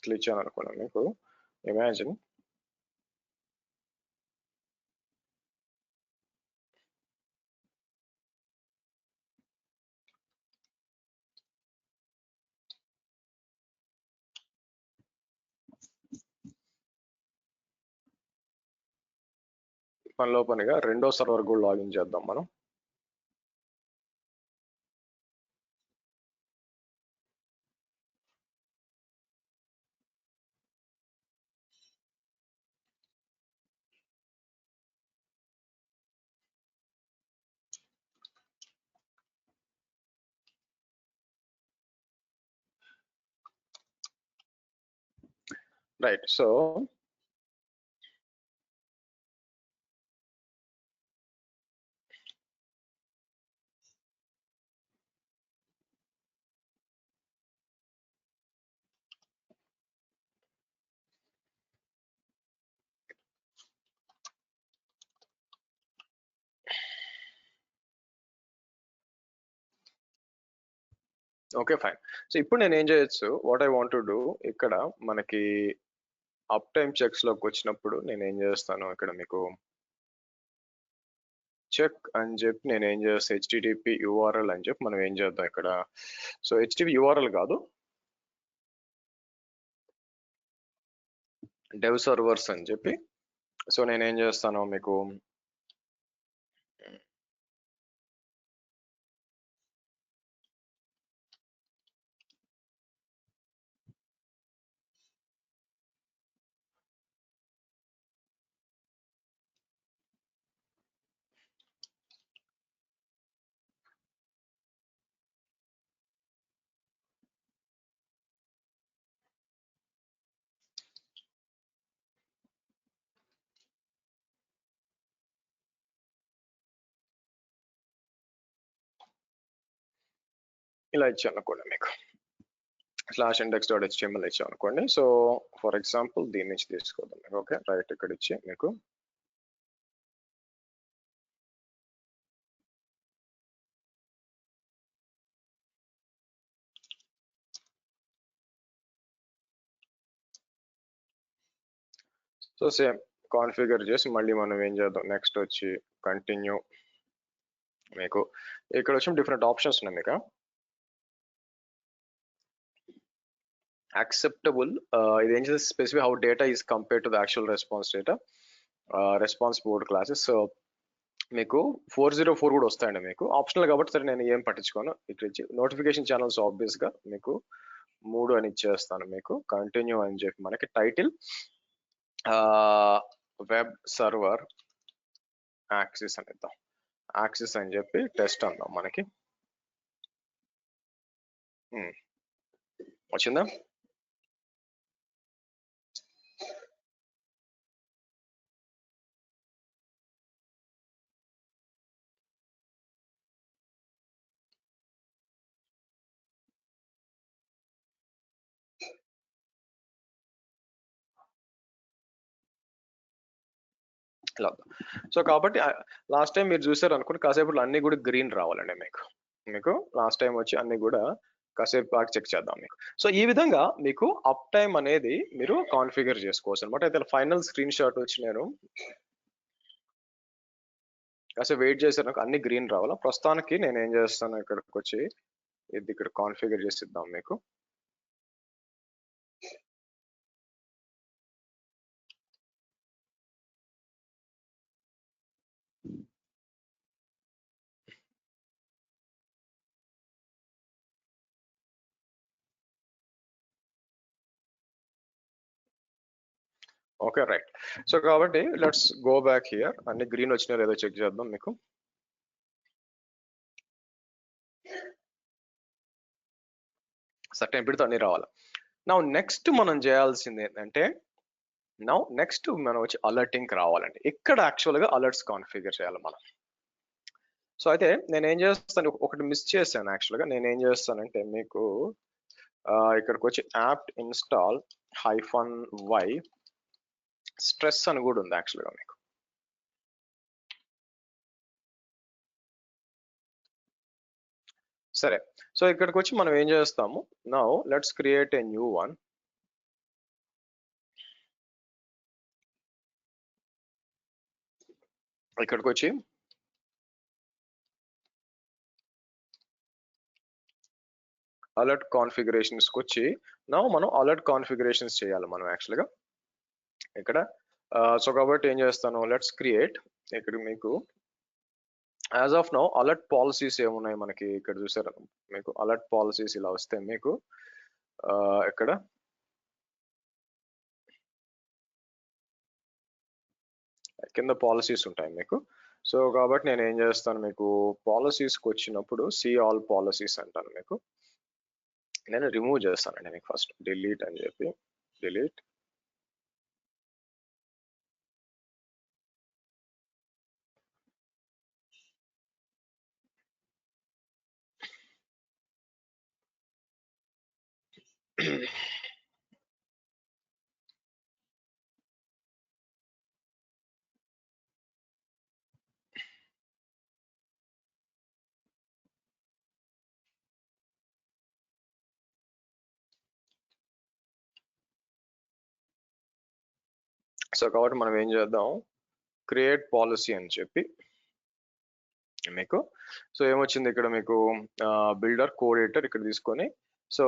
క్లిక్ చేయను అనుకున్నాను మీకు. ఇమాజిన్ పనిలో పనిగా రెండో సర్వర్ కూడా లాగిన్ చేద్దాం మనం. Right, so okay, fine. So ఇప్పుడు నేను ఏం చేయొచ్చు, what I want to do, ఇక్కడ మనకి అప్ టైమ్ చెక్స్ లోకి వచ్చినప్పుడు నేను ఏం చేస్తాను, ఇక్కడ మీకు చెక్ అని చెప్పి నేను ఏం చేస్తాను, హెచ్టిటిపి యూఆర్ఎల్ అని చెప్పి మనం ఏం చేద్దాం ఇక్కడ. సో హెచ్టిటిపి యూఆర్ఎల్ కాదు, డెవ్ సర్వర్స్ అని చెప్పి. సో నేను ఏం చేస్తాను మీకు, ఇలా ఇచ్చాను అనుకోండి మీకు, స్లాష్ ఇండెక్స్ డాట్ హెచ్టిఎంఎల్ ఇచ్చాం అనుకోండి. సో ఫర్ ఎగ్జాంపుల్ దీని నుంచి తీసుకోదాం మీకు. ఓకే, రైట్, ఇక్కడ ఇచ్చి మీకు సో సేమ్ కాన్ఫిగర్ చేసి మళ్ళీ మనం ఏం చేద్దాం, నెక్స్ట్ వచ్చి కంటిన్యూ. మీకు ఇక్కడ వచ్చి డిఫరెంట్ ఆప్షన్స్ ఉన్నాయి మీకు. యాక్సెప్టబుల్, ఇది ఏం చేస్తే specific how data is compare to the actual response data, response board classes. So మీకు 404 కూడా వస్తాయండి మీకు, ఆప్షనల్ కాబట్టి సరే నేను ఏం పట్టించుకోను. ఇక్కడ ఇచ్చి నోటిఫికేషన్ ఛానల్స్ ఆబ్వియస్ గా మీకు 3 అని ఇచ్చేస్తాను మీకు. కంటిన్యూ అని చెప్పి మనకి టైటిల్ వెబ్ సర్వర్ యాక్సెస్ అని ఇద్దాం, యాక్సెస్ అని చెప్పి టెస్ట్ అందాం మనకి. వచ్చిందా? ఇలా. సో కాబట్టి లాస్ట్ టైం మీరు చూసారు అనుకోండి, కాసేపు అన్ని కూడా గ్రీన్ రావాలండి మీకు. మీకు లాస్ట్ టైం వచ్చి అన్ని కూడా కాసేపు బాగా చెక్ చేద్దాం మీకు. సో ఈ విధంగా మీకు అప్ టైం అనేది మీరు కాన్ఫిగర్ చేసుకోవచ్చు అనమాట. అయితే ఫైనల్ స్క్రీన్ షాట్ వచ్చి నేను కాసేపు వెయిట్ చేశాను, అన్ని గ్రీన్ రావాలా. ప్రస్తుతానికి నేను ఏం చేస్తాను, ఇక్కడికి వచ్చి ఇది ఇక్కడ కాన్ఫిగర్ చేసి ఇద్దాం మీకు. Okay, right. సో కాబట్టి లెట్స్ గో బ్యాక్ హియర్, అన్ని గ్రీన్ వచ్చినాయో లేదో చెక్ చేద్దాం మీకు. సర్టెన్ పెడితే అన్ని రావాలి. నా నెక్స్ట్ మనం చేయాల్సింది ఏంటంటే, నెక్స్ట్ మనం వచ్చి అలర్టింగ్ రావాలండి. ఇక్కడ యాక్చువల్ గా అలర్ట్స్ కాన్ఫిగర్ చేయాలి మనం. సో అయితే నేను ఏం చేస్తాను, ఒకటి మిస్ చేశాను యాక్చువల్ గా. నేను ఏం చేస్తానంటే మీకు ఇక్కడికి వచ్చి యాప్ట్ ఇన్స్టాల్ -y స్ట్రెస్ అని కూడా ఉంది యాక్చువల్ గా మీకు. సరే, సో ఇక్కడికి వచ్చి మనం ఏం చేస్తాము, now let's create a new one. ఇక్కడికి వచ్చి అలర్ట్ కాన్ఫిగరేషన్స్ కి వచ్చి నౌ మనం అలర్ట్ కాన్ఫిగరేషన్స్ చేయాలి మనం యాక్చువల్ గా ఇక్కడ. సో కాబట్టి ఏం చేస్తాను, లెట్స్ క్రియేట్. ఇక్కడ మీకు as of now alert policies ఏమున్నాయి మనకి ఇక్కడ చూసారు మీకు. అలర్ట్ పాలసీస్ ఇలా వస్తే మీకు ఇక్కడ కింద పాలసీస్ ఉంటాయి మీకు. సో కాబట్టి నేను ఏం చేస్తాను, మీకు పాలసీస్కి వచ్చినప్పుడు సి ఆల్ పాలసీస్ అంటాను మీకు. నేను రిమూవ్ చేస్తానండి మీకు, ఫస్ట్ డిలీట్ అని చెప్పి డిలీట్. సో కాబట్టి మనం ఏం చేద్దాం, క్రియేట్ పాలసీ అని చెప్పి మీకు సో ఏమొచ్చింది ఇక్కడ మీకు బిల్డర్ కోఆర్డినేటర్ ఇక్కడ తీసుకొని సో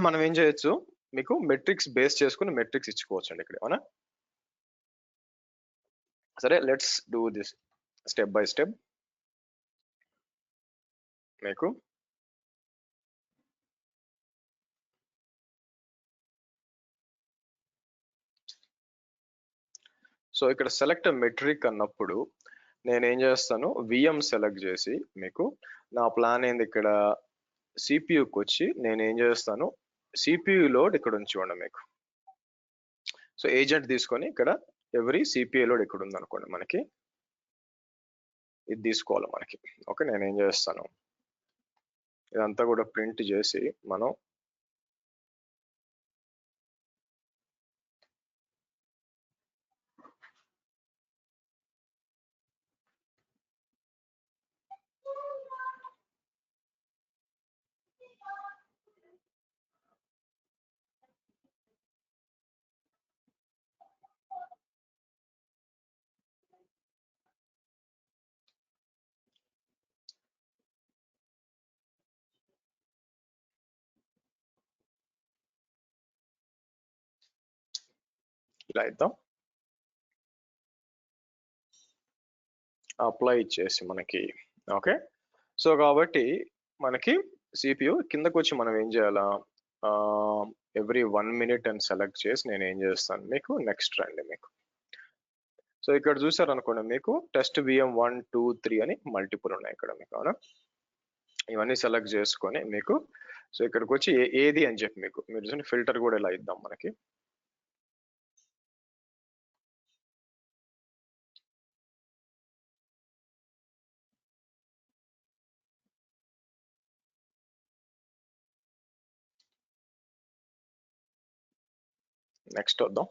మనం ఏం చేయొచ్చు, మీకు మెట్రిక్స్ బేస్ చేసుకుని మెట్రిక్స్ ఇచ్చుకోవచ్చు అండి ఇక్కడ, అవునా. సరే let's do this step by step. మీకు సో ఇక్కడ సెలెక్ట్ మెట్రిక్ అన్నప్పుడు నేను ఏం చేస్తాను, విఎం సెలెక్ట్ చేసి మీకు నా ప్లాన్ ఏంది ఇక్కడ సిపియుకి వచ్చి నేను ఏం చేస్తాను, సిపియు లోడ్ ఇక్కడ ఉంచుకోండి మీకు. సో ఏజెంట్ తీసుకొని ఇక్కడ ఎవ్రీ సిపియు లోడ్ ఇక్కడ ఉంది అనుకోండి, మనకి ఇది తీసుకోవాలి మనకి. ఓకే నేను ఏం చేస్తాను, ఇదంతా కూడా ప్రింట్ చేసి మనం ఇలా ఇద్దాం, అప్లై ఇచ్చేసి మనకి. ఓకే సో కాబట్టి మనకి సిపియు కిందకు వచ్చి మనం ఏం చేయాలా, ఎవ్రీ 1 minute అని సెలెక్ట్ చేసి నేను ఏం చేస్తాను మీకు నెక్స్ట్ రండి మీకు. సో ఇక్కడ చూసారు అనుకోండి మీకు టెస్ట్ విఎం 1 2 3 అని మల్టిపుల్ ఉన్నాయి ఇక్కడ మీకు, అవునా. ఇవన్నీ సెలెక్ట్ చేసుకొని మీకు సో ఇక్కడికి వచ్చి ఏది అని చెప్పి మీకు మీరు చూడండి ఫిల్టర్ కూడా ఇలా ఇద్దాం మనకి. నెక్స్ట్ వద్దాం.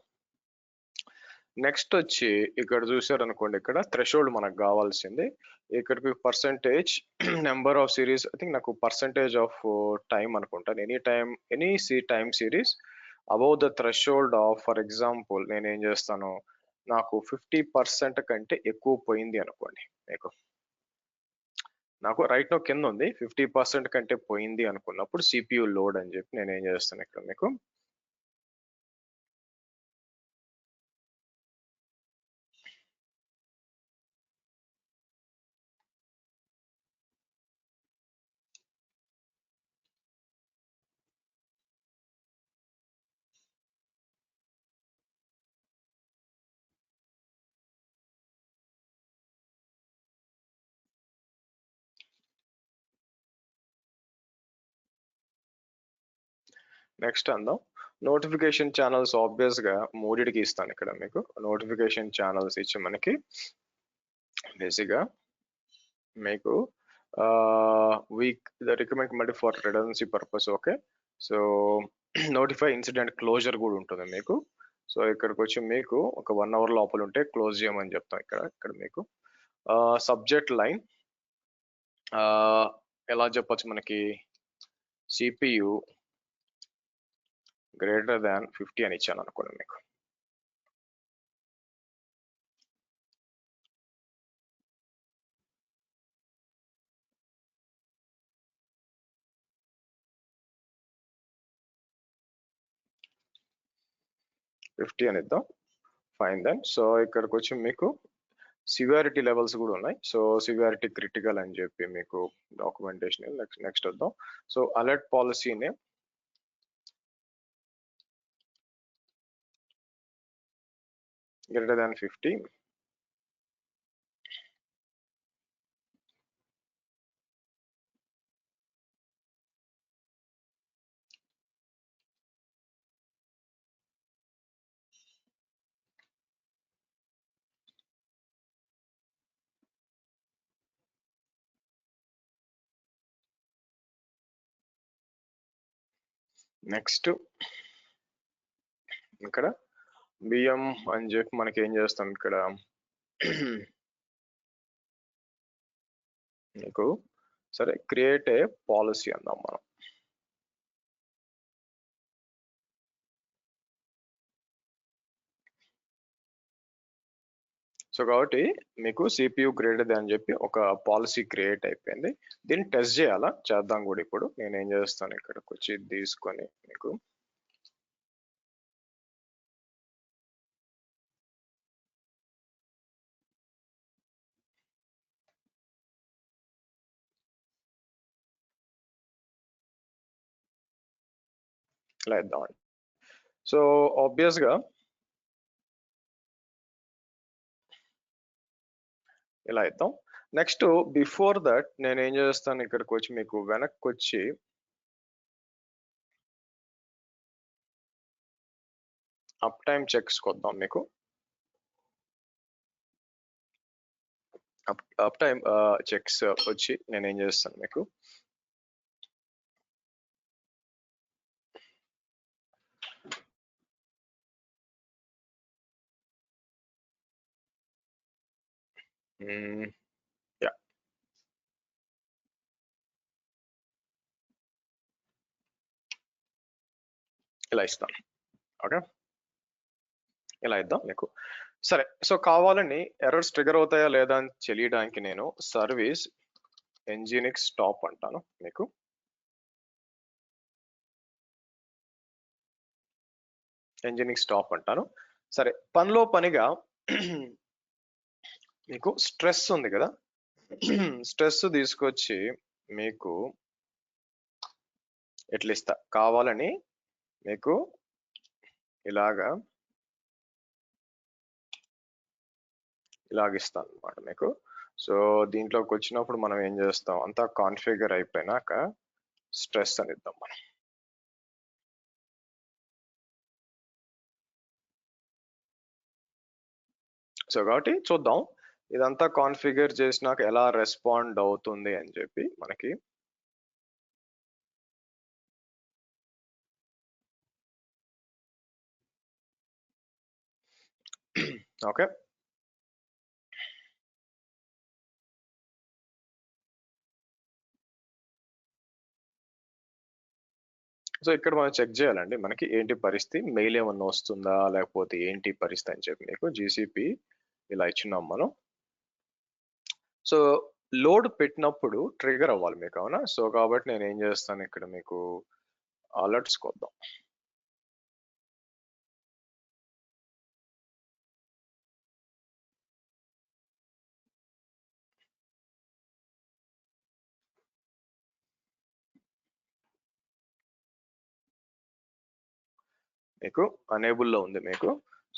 నెక్స్ట్ వచ్చి ఇక్కడ చూసారు అనుకోండి ఇక్కడ థ్రెషోల్డ్ మనకు కావాల్సింది ఇక్కడికి percentage number of series, I think నాకు పర్సంటేజ్ ఆఫ్ టైం అనుకుంటాను, any time series above the threshold of, for example నేను ఏం చేస్తాను, నాకు 50% కంటే ఎక్కువ పోయింది అనుకోండి మీకు, నాకు రైట్ నో కింద ఉంది 50% కంటే పోయింది అనుకున్నప్పుడు సిపియు లోడ్ అని చెప్పి నేను ఏం చేస్తాను ఇక్కడ మీకు నెక్స్ట్ అందాం. నోటిఫికేషన్ ఛానల్స్ ఆబ్వియస్ గా మూడిటికి ఇస్తాను ఇక్కడ మీకు. నోటిఫికేషన్ ఛానల్స్ ఇచ్చి మనకి బేసిక్ గా మీకు week the recommend for redundancy purpose. Okay so notify incident closure కూడా ఉంటుంది మీకు. సో ఇక్కడికి వచ్చి మీకు ఒక 1 hour లోపల ఉంటే క్లోజ్ చేయమని చెప్తాం ఇక్కడ మీకు. సబ్జెక్ట్ లైన్ ఎలా చెప్పొచ్చు మనకి, సిపియు గ్రేటర్ దాన్ 50 అని ఇచ్చాను అనుకోండి మీకు. ఫిఫ్టీ అని ఇద్దాం, ఫైన్ దెన్. సో ఇక్కడికి వచ్చి మీకు సివియారిటీ లెవెల్స్ కూడా ఉన్నాయి. సో సివియారిటీ క్రిటికల్ అని చెప్పి మీకు డాక్యుమెంటేషన్ నెక్స్ట్ వద్దాం. So alert policy name greater than 50. Next ఇక్కడ బిఎం అని చెప్పి మనకి ఏం చేస్తాం ఇక్కడ మీకు సరే క్రియేట్ ఏ పాలసీ అందాం మనం. సో కాబట్టి మీకు సిపియు గ్రేడెడ్ అని చెప్పి ఒక పాలసీ క్రియేట్ అయిపోయింది. దీన్ని టెస్ట్ చేయాలా, చేద్దాం కూడా. ఇప్పుడు నేను ఏం చేస్తాను, ఇక్కడికి వచ్చి ఇది తీసుకొని మీకు ఇలా ఇద్దామండి. సో ఆబ్వియస్ గా ఇలా ఇద్దాం. నెక్స్ట్ బిఫోర్ దట్ నేను ఏం చేస్తాను, ఇక్కడికి వచ్చి మీకు వెనక్కి వచ్చి అప్ టైమ్ చెక్స్ కొద్దాం. మీకు అప్ టైమ్ చెక్స్ వచ్చి నేను ఏం చేస్తాను, మీకు యా ఇలా ఇస్తాను. ఓకే, ఇలా ఇద్దాం మీకు. సరే, సో కావాలని ఎర్రర్స్ ట్రిగర్ అవుతాయా లేదా అని తెలియడానికి నేను సర్వీస్ ఎన్జినిక్స్ స్టాప్ అంటాను. మీకు ఎన్జినిక్స్ స్టాప్ అంటాను. సరే, పనిలో పనిగా మీకు స్ట్రెస్ ఉంది కదా, స్ట్రెస్ తీసుకొచ్చి మీకు ఎట్లా ఇస్తా, కావాలని మీకు ఇలాగా ఇలాగిస్తాను అనమాట మీకు. సో దీంట్లోకి వచ్చినప్పుడు మనం ఏం చేస్తాం, అంతా కాన్ఫిగర్ అయిపోయినాక స్ట్రెస్ అని ఇద్దాం మనం. సో కాబట్టి చూద్దాం ఇదంతా కాన్ఫిగర్ చేసినాక ఎలా రెస్పాండ్ అవుతుంది అని చెప్పి మనకి. ఓకే, సో ఇక్కడ మనం చెక్ చేయాలండి మనకి ఏంటి పరిస్థితి, మెయిల్ ఏమన్నా వస్తుందా లేకపోతే ఏంటి పరిస్థితి అని చెప్పి. మీకు జీసీపీ ఇలా ఇచ్చున్నాం మనం. సో లోడ్ పెట్టినప్పుడు ట్రిగర్ అవ్వాలి మీకు, అవునా? సో కాబట్టి నేను ఏం చేస్తాను, ఇక్కడ మీకు అలర్ట్స్ కొద్దాం. మీకు అనేబుల్లో ఉంది మీకు.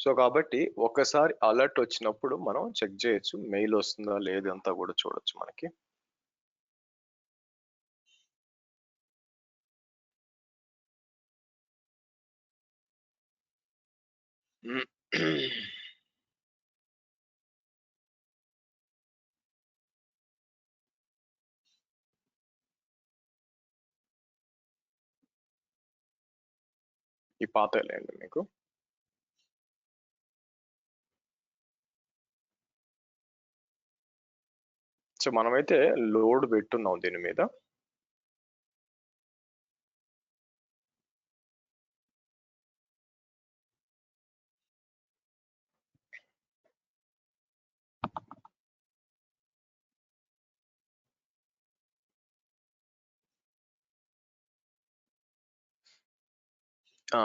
సో కాబట్టి ఒకసారి అలర్ట్ వచ్చినప్పుడు మనం చెక్ చేయొచ్చు మెయిల్ వస్తుందా లేదంతా కూడా చూడొచ్చు మనకి. ఈ పాత లేండి మీకు. సో మనమైతే లోడ్ పెట్టున్నాం దీని మీద.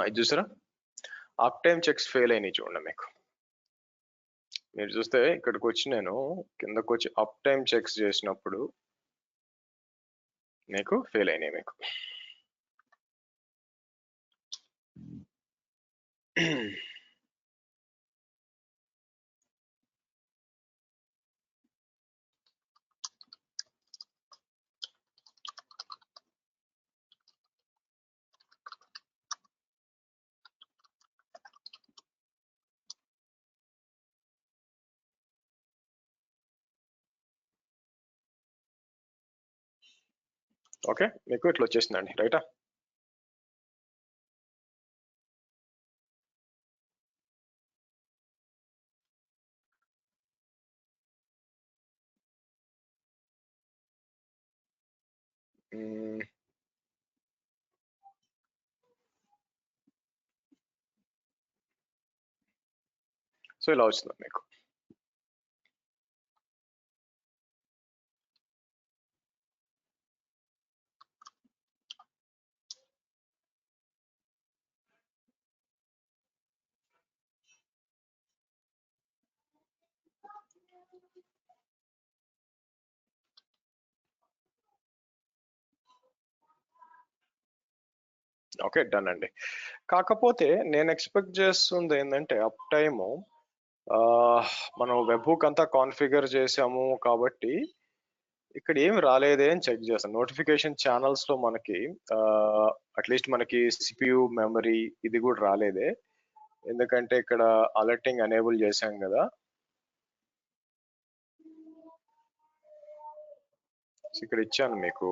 ఇది చూసారా, అప్ టైమ్ చెక్స్ ఫెయిల్ అయినాయి చూడండి మీకు. మీరు చూస్తే ఇక్కడికి వచ్చి నేను కిందకు వచ్చి అప్ టైమ్ చెక్స్ చేసినప్పుడు మీకు ఫెయిల్ అయినాయి మీకు. ఓకే, మీకు ఇట్లా వచ్చేసిందండి, రైటా? సో ఇలా వచ్చింది మీకు. ఓకే, డన్ అండి. కాకపోతే నేను ఎక్స్పెక్ట్ చేస్తుంది ఏంటంటే అప్ టైము మనం వెబ్ హుక్ అంతా కాన్ఫిగర్ చేసాము కాబట్టి ఇక్కడ ఏమి రాలేదే అని చెక్ చేస్తాను. నోటిఫికేషన్ ఛానల్స్ లో మనకి అట్లీస్ట్ మనకి సిపియు మెమరీ ఇది కూడా రాలేదే, ఎందుకంటే ఇక్కడ అలర్టింగ్ ఎనేబుల్ చేశాం కదా. ఇక్కడ ఇచ్చాను మీకు.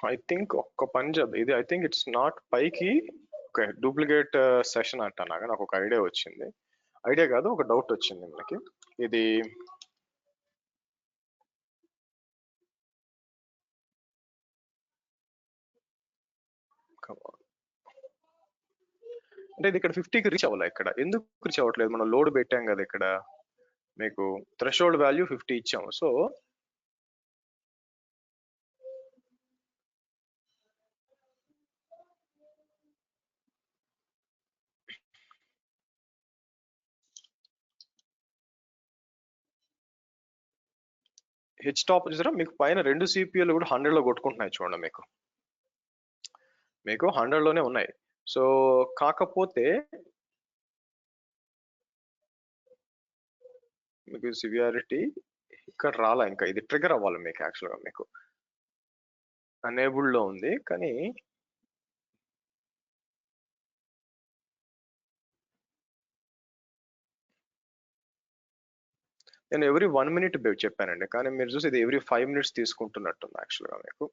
ఐ థింక్ ఒక్క పని ఇది ఐ థింక్ ఇట్స్ నాట్ పైకి ఓకే డూప్లికేట్ సెషన్ అంటాను. నాకు ఒక ఐడియా వచ్చింది, ఐడియా కాదు ఒక డౌట్ వచ్చింది మనకి. ఇది అంటే ఇది ఇక్కడ 50కి రీచ్ అవ్వాలి. ఇక్కడ ఎందుకు రీచ్ అవ్వట్లేదు? మనం లోడ్ పెట్టాం కదా ఇక్కడ, మీకు థ్రెషోల్డ్ వాల్యూ 50 ఇచ్చాము. సో హెచ్ టాప్ చూసారా, మీకు పైన రెండు సిపిఎల్ కూడా 100 లో కొట్టుకుంటున్నాయి చూడండి. మీకు 100 లోనే ఉన్నాయి. సో కాకపోతే మీకు సివియారిటీ ఇక్కడ రాలా, ఇంకా ఇది ట్రిగర్ అవ్వాలి మీకు. యాక్చువల్గా మీకు అనేబుల్ లో ఉంది, కానీ నేను ఎవ్రీ 1 minute చెప్పానండి, కానీ మీరు చూసి ఇది ఎవ్రీ 5 minutes తీసుకుంటున్నట్టుంది యాక్చువల్గా మీకు.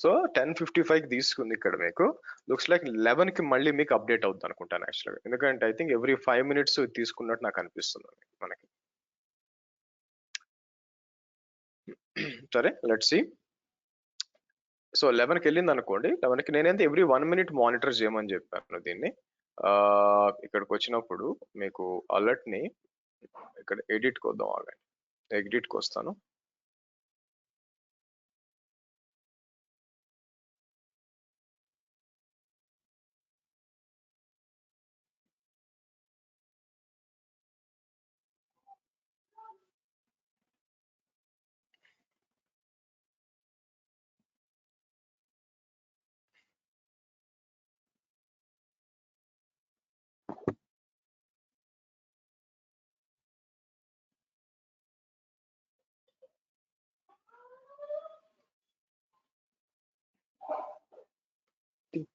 సో 10:55 తీసుకుంది ఇక్కడ మీకు. లుక్స్ లైక్ 11 కి మళ్ళీ మీకు అప్డేట్ అవుతుంది అనుకుంటాను యాక్చువల్గా, ఎందుకంటే ఐ థింక్ ఎవ్రీ 5 minutes తీసుకున్నట్టు నాకు అనిపిస్తుంది మనకి. సరే లెట్స్ సీ. సో 11కి వెళ్ళింది అనుకోండి. 11కి నేనైతే ఎవ్రీ 1 minute మానిటర్ చేయమని చెప్పాను దీన్ని. ఇక్కడికి వచ్చినప్పుడు మీకు అలర్ట్ ని ఇక్కడ ఎడిట్కి వద్దాం, ఆగండి, ఎడిట్కి వస్తాను.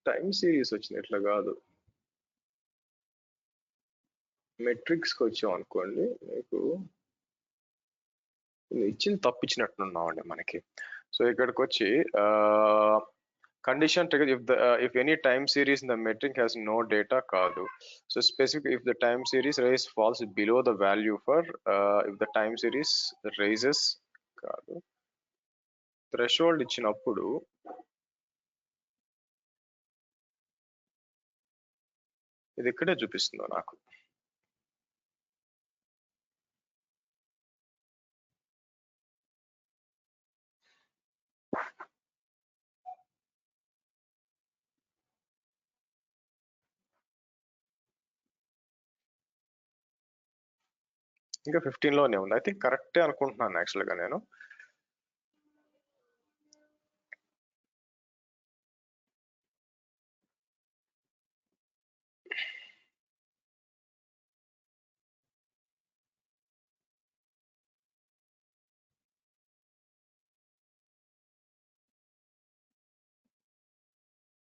టైం సిరీస్ వచ్చింది, ఇట్లా కాదు. మెట్రిక్స్కి వచ్చాం అనుకోండి, మీకు ఇచ్చింది తప్పించినట్టున్నామండి మనకి. సో ఇక్కడికి వచ్చి condition trigger if any time series in the metric has no data కాదు. So specific if the time series rise falls below the value for if the time series rises కాదు. థ్రెషోల్డ్ ఇచ్చినప్పుడు ఇది ఇక్కడే చూపిస్తుందో నాకు. ఇంకా 15 లోనే ఉంది. ఐ థింక్ కరెక్టే అనుకుంటున్నాను యాక్చువల్గా నేను.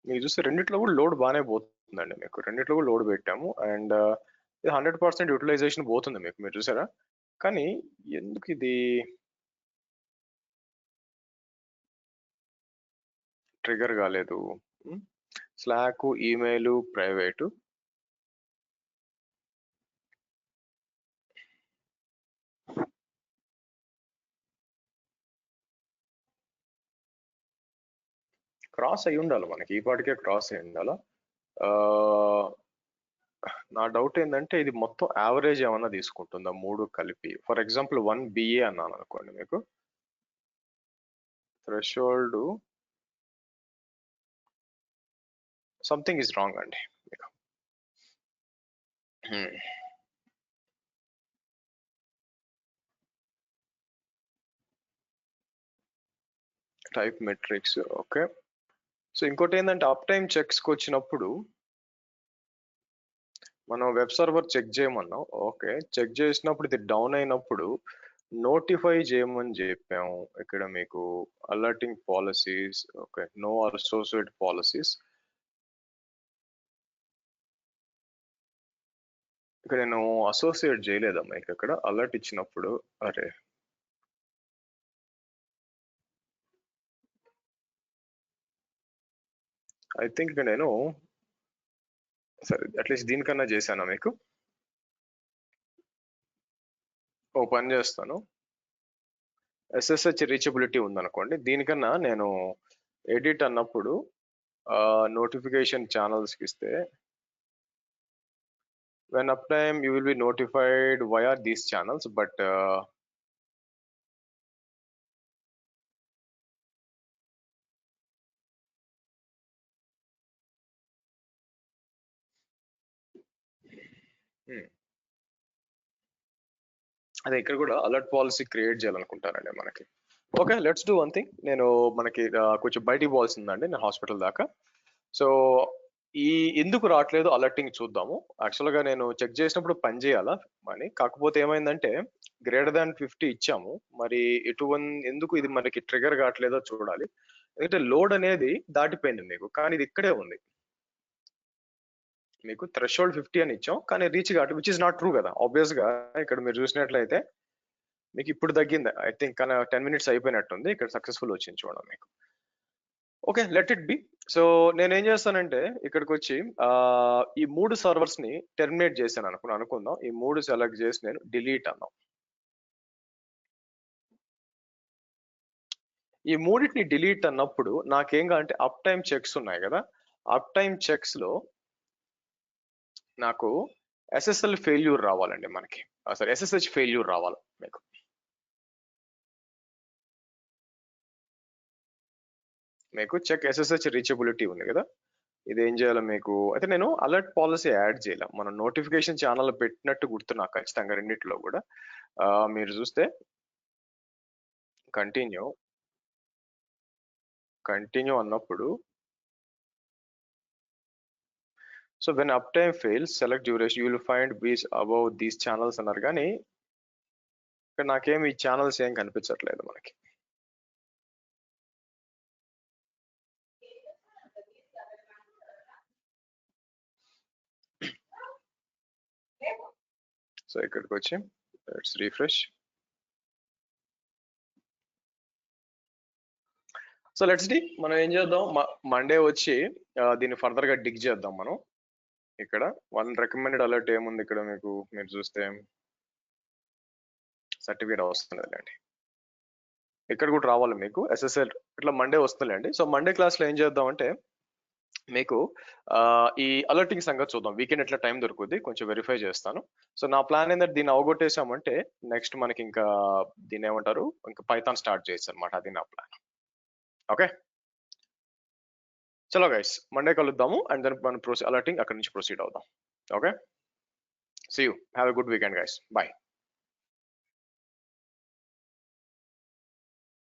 మీరు చూస్తే రెండిట్లో కూడా లోడ్ బాగానే పోతుందండి మీకు. రెండిట్లో కూడా లోడ్ పెట్టాము అండ్ ఇది 100% యూటిలైజేషన్ పోతుంది మీకు, మీరు చూసారా. కానీ ఎందుకు ఇది ట్రిగర్ కాలేదు? స్లాక్, ఈమెయిల్, ప్రైవేటు, క్రాస్ అయి ఉండాలి మనకి, ఈ పాటికే క్రాస్ అయి ఉండాలా. నా డౌట్ ఏంటంటే ఇది మొత్తం యావరేజ్ ఏమన్నా తీసుకుంటుందా మూడు కలిపి? ఫర్ ఎగ్జాంపుల్ 1 BA అన్నాను అనుకోండి, మీకు థ్రెషోల్డ్ సంథింగ్ ఈజ్ రాంగ్ అండి. Type metrics, okay. సో ఇంకోటి ఏంటంటే అప్ టైమ్ చెక్స్కి వచ్చినప్పుడు మనం వెబ్ సర్వర్ చెక్ చేయమన్నాం, ఓకే. చెక్ చేసినప్పుడు ఇది డౌన్ అయినప్పుడు నోటిఫై చేయమని చెప్పాము. ఇక్కడ మీకు alerting policies, okay, no associate policies. ఇక్కడ నేను అసోసియేట్ చేయలేదమ్మా, ఇక్కడ అలర్ట్ ఇచ్చినప్పుడు. అరే ఐ థింక్ ఇక్కడ నేను సరే అట్లీస్ట్ దీనికన్నా చేశానా మీకు? ఓ పని చేస్తాను, SSH రీచబిలిటీ ఉందనుకోండి, దీనికన్నా నేను ఎడిట్ అన్నప్పుడు నోటిఫికేషన్ ఛానల్స్కి ఇస్తే when uptime you will be notified via these channels, but అదే ఇక్కడ కూడా అలర్ట్ పాలసీ క్రియేట్ చేయాలనుకుంటానండి మనకి. Okay, let's do one thing. నేను మనకి కొంచెం బయటికి పోవాల్సిందండి, నేను హాస్పిటల్ దాకా. సో ఈ ఎందుకు రావట్లేదు అలర్టింగ్ చూద్దాము. యాక్చువల్గా నేను చెక్ చేసినప్పుడు పని చేయాలా అని, కాకపోతే ఏమైందంటే >50 ఇచ్చాము, మరి ఎందుకు ఇది మనకి ట్రిగర్ కావట్లేదో చూడాలి. ఎందుకంటే లోడ్ అనేది దాటిపోయింది మీకు, కానీ ఇది ఇక్కడే ఉంది. మీకు థ్రెషోల్డ్ 50 అని ఇచ్చాం, కానీ రీచ్ కావట్లేదు, విచ్ ఇస్ నాట్ ట్రూ కదా. ఆబ్వియస్ గా ఇక్కడ మీరు చూసినట్లయితే మీకు ఇప్పుడు తగ్గింది, ఐ థింక్ కానీ 10 minutes అయిపోయినట్టుంది, ఇక్కడ సక్సెస్ఫుల్ వచ్చింది చూడండి మీకు. Okay, let it be. So నేను ఏం చేస్తానంటే ఇక్కడికి వచ్చి ఈ 3 సర్వర్స్ ని టెర్మినేట్ చేశాను అనుకుందాం. ఈ 3 సెలెక్ట్ చేసి నేను డిలీట్ అన్నాం. ఈ 3టిని డిలీట్ అన్నప్పుడు నాకేం కావాలంటే అప్ టైమ్ చెక్స్ ఉన్నాయి కదా, అప్ టైమ్ చెక్స్ లో నాకు SSL ఫెయిల్యూర్ రావాలండి మనకి, సరే SSH ఫెయిల్యూర్ రావాలి మీకు. మీకు చెక్ SSH రీచబిలిటీ ఉంది కదా, ఇది ఏం చేయాలి మీకు. అయితే నేను అలర్ట్ పాలసీ యాడ్ చేయాలి, మనం నోటిఫికేషన్ ఛానల్ పెట్టినట్టు గుర్తు నాకు ఖచ్చితంగా రెండిట్లో కూడా. మీరు చూస్తే కంటిన్యూ అన్నప్పుడు so when up time fails select duration you will find బీస్ అబౌవ్ దీస్ ఛానల్స్ అన్నారు, కానీ ఇక్కడ నాకేమి ఈ ఛానల్స్ ఏం కనిపించట్లేదు మనకి. సో ఇక్కడికి వచ్చి let's refresh. So let's do, మనం ఏం చేద్దాం, మండే వచ్చి దీన్ని ఫర్దర్ గా డిగ్ చేద్దాం మనం. ఇక్కడ 1 రికమెండెడ్ అలర్ట్ ఏముంది ఇక్కడ మీకు, మీరు చూస్తే సర్టిఫికేట్ వస్తుందండి, ఇక్కడ కూడా రావాలి మీకు SSL ఇట్లా మండే వస్తుందండి. సో మండే క్లాస్ లో ఏం చేద్దాం అంటే మీకు ఈ అలర్టింగ్ సంగతి చూద్దాం. వీకెండ్ ఎట్లా టైం దొరుకుద్ది, కొంచెం వెరిఫై చేస్తాను. సో నా ప్లాన్ ఏంటంటే దీన్ని అవగొట్టేసామంటే నెక్స్ట్ మనకి ఇంకా దీన్ని ఏమంటారు, ఇంకా పైథాన్ స్టార్ట్ చేయొచ్చు అనమాట, అది నా ప్లాన్. ఓకే, చలో గైస్, మండే కలుద్దాము అండ్ దెన్ మనం అలర్టింగ్ అక్కడి నుంచి ప్రొసీడ్ అవుదాం. Okay, see you, have a good weekend guys, bye.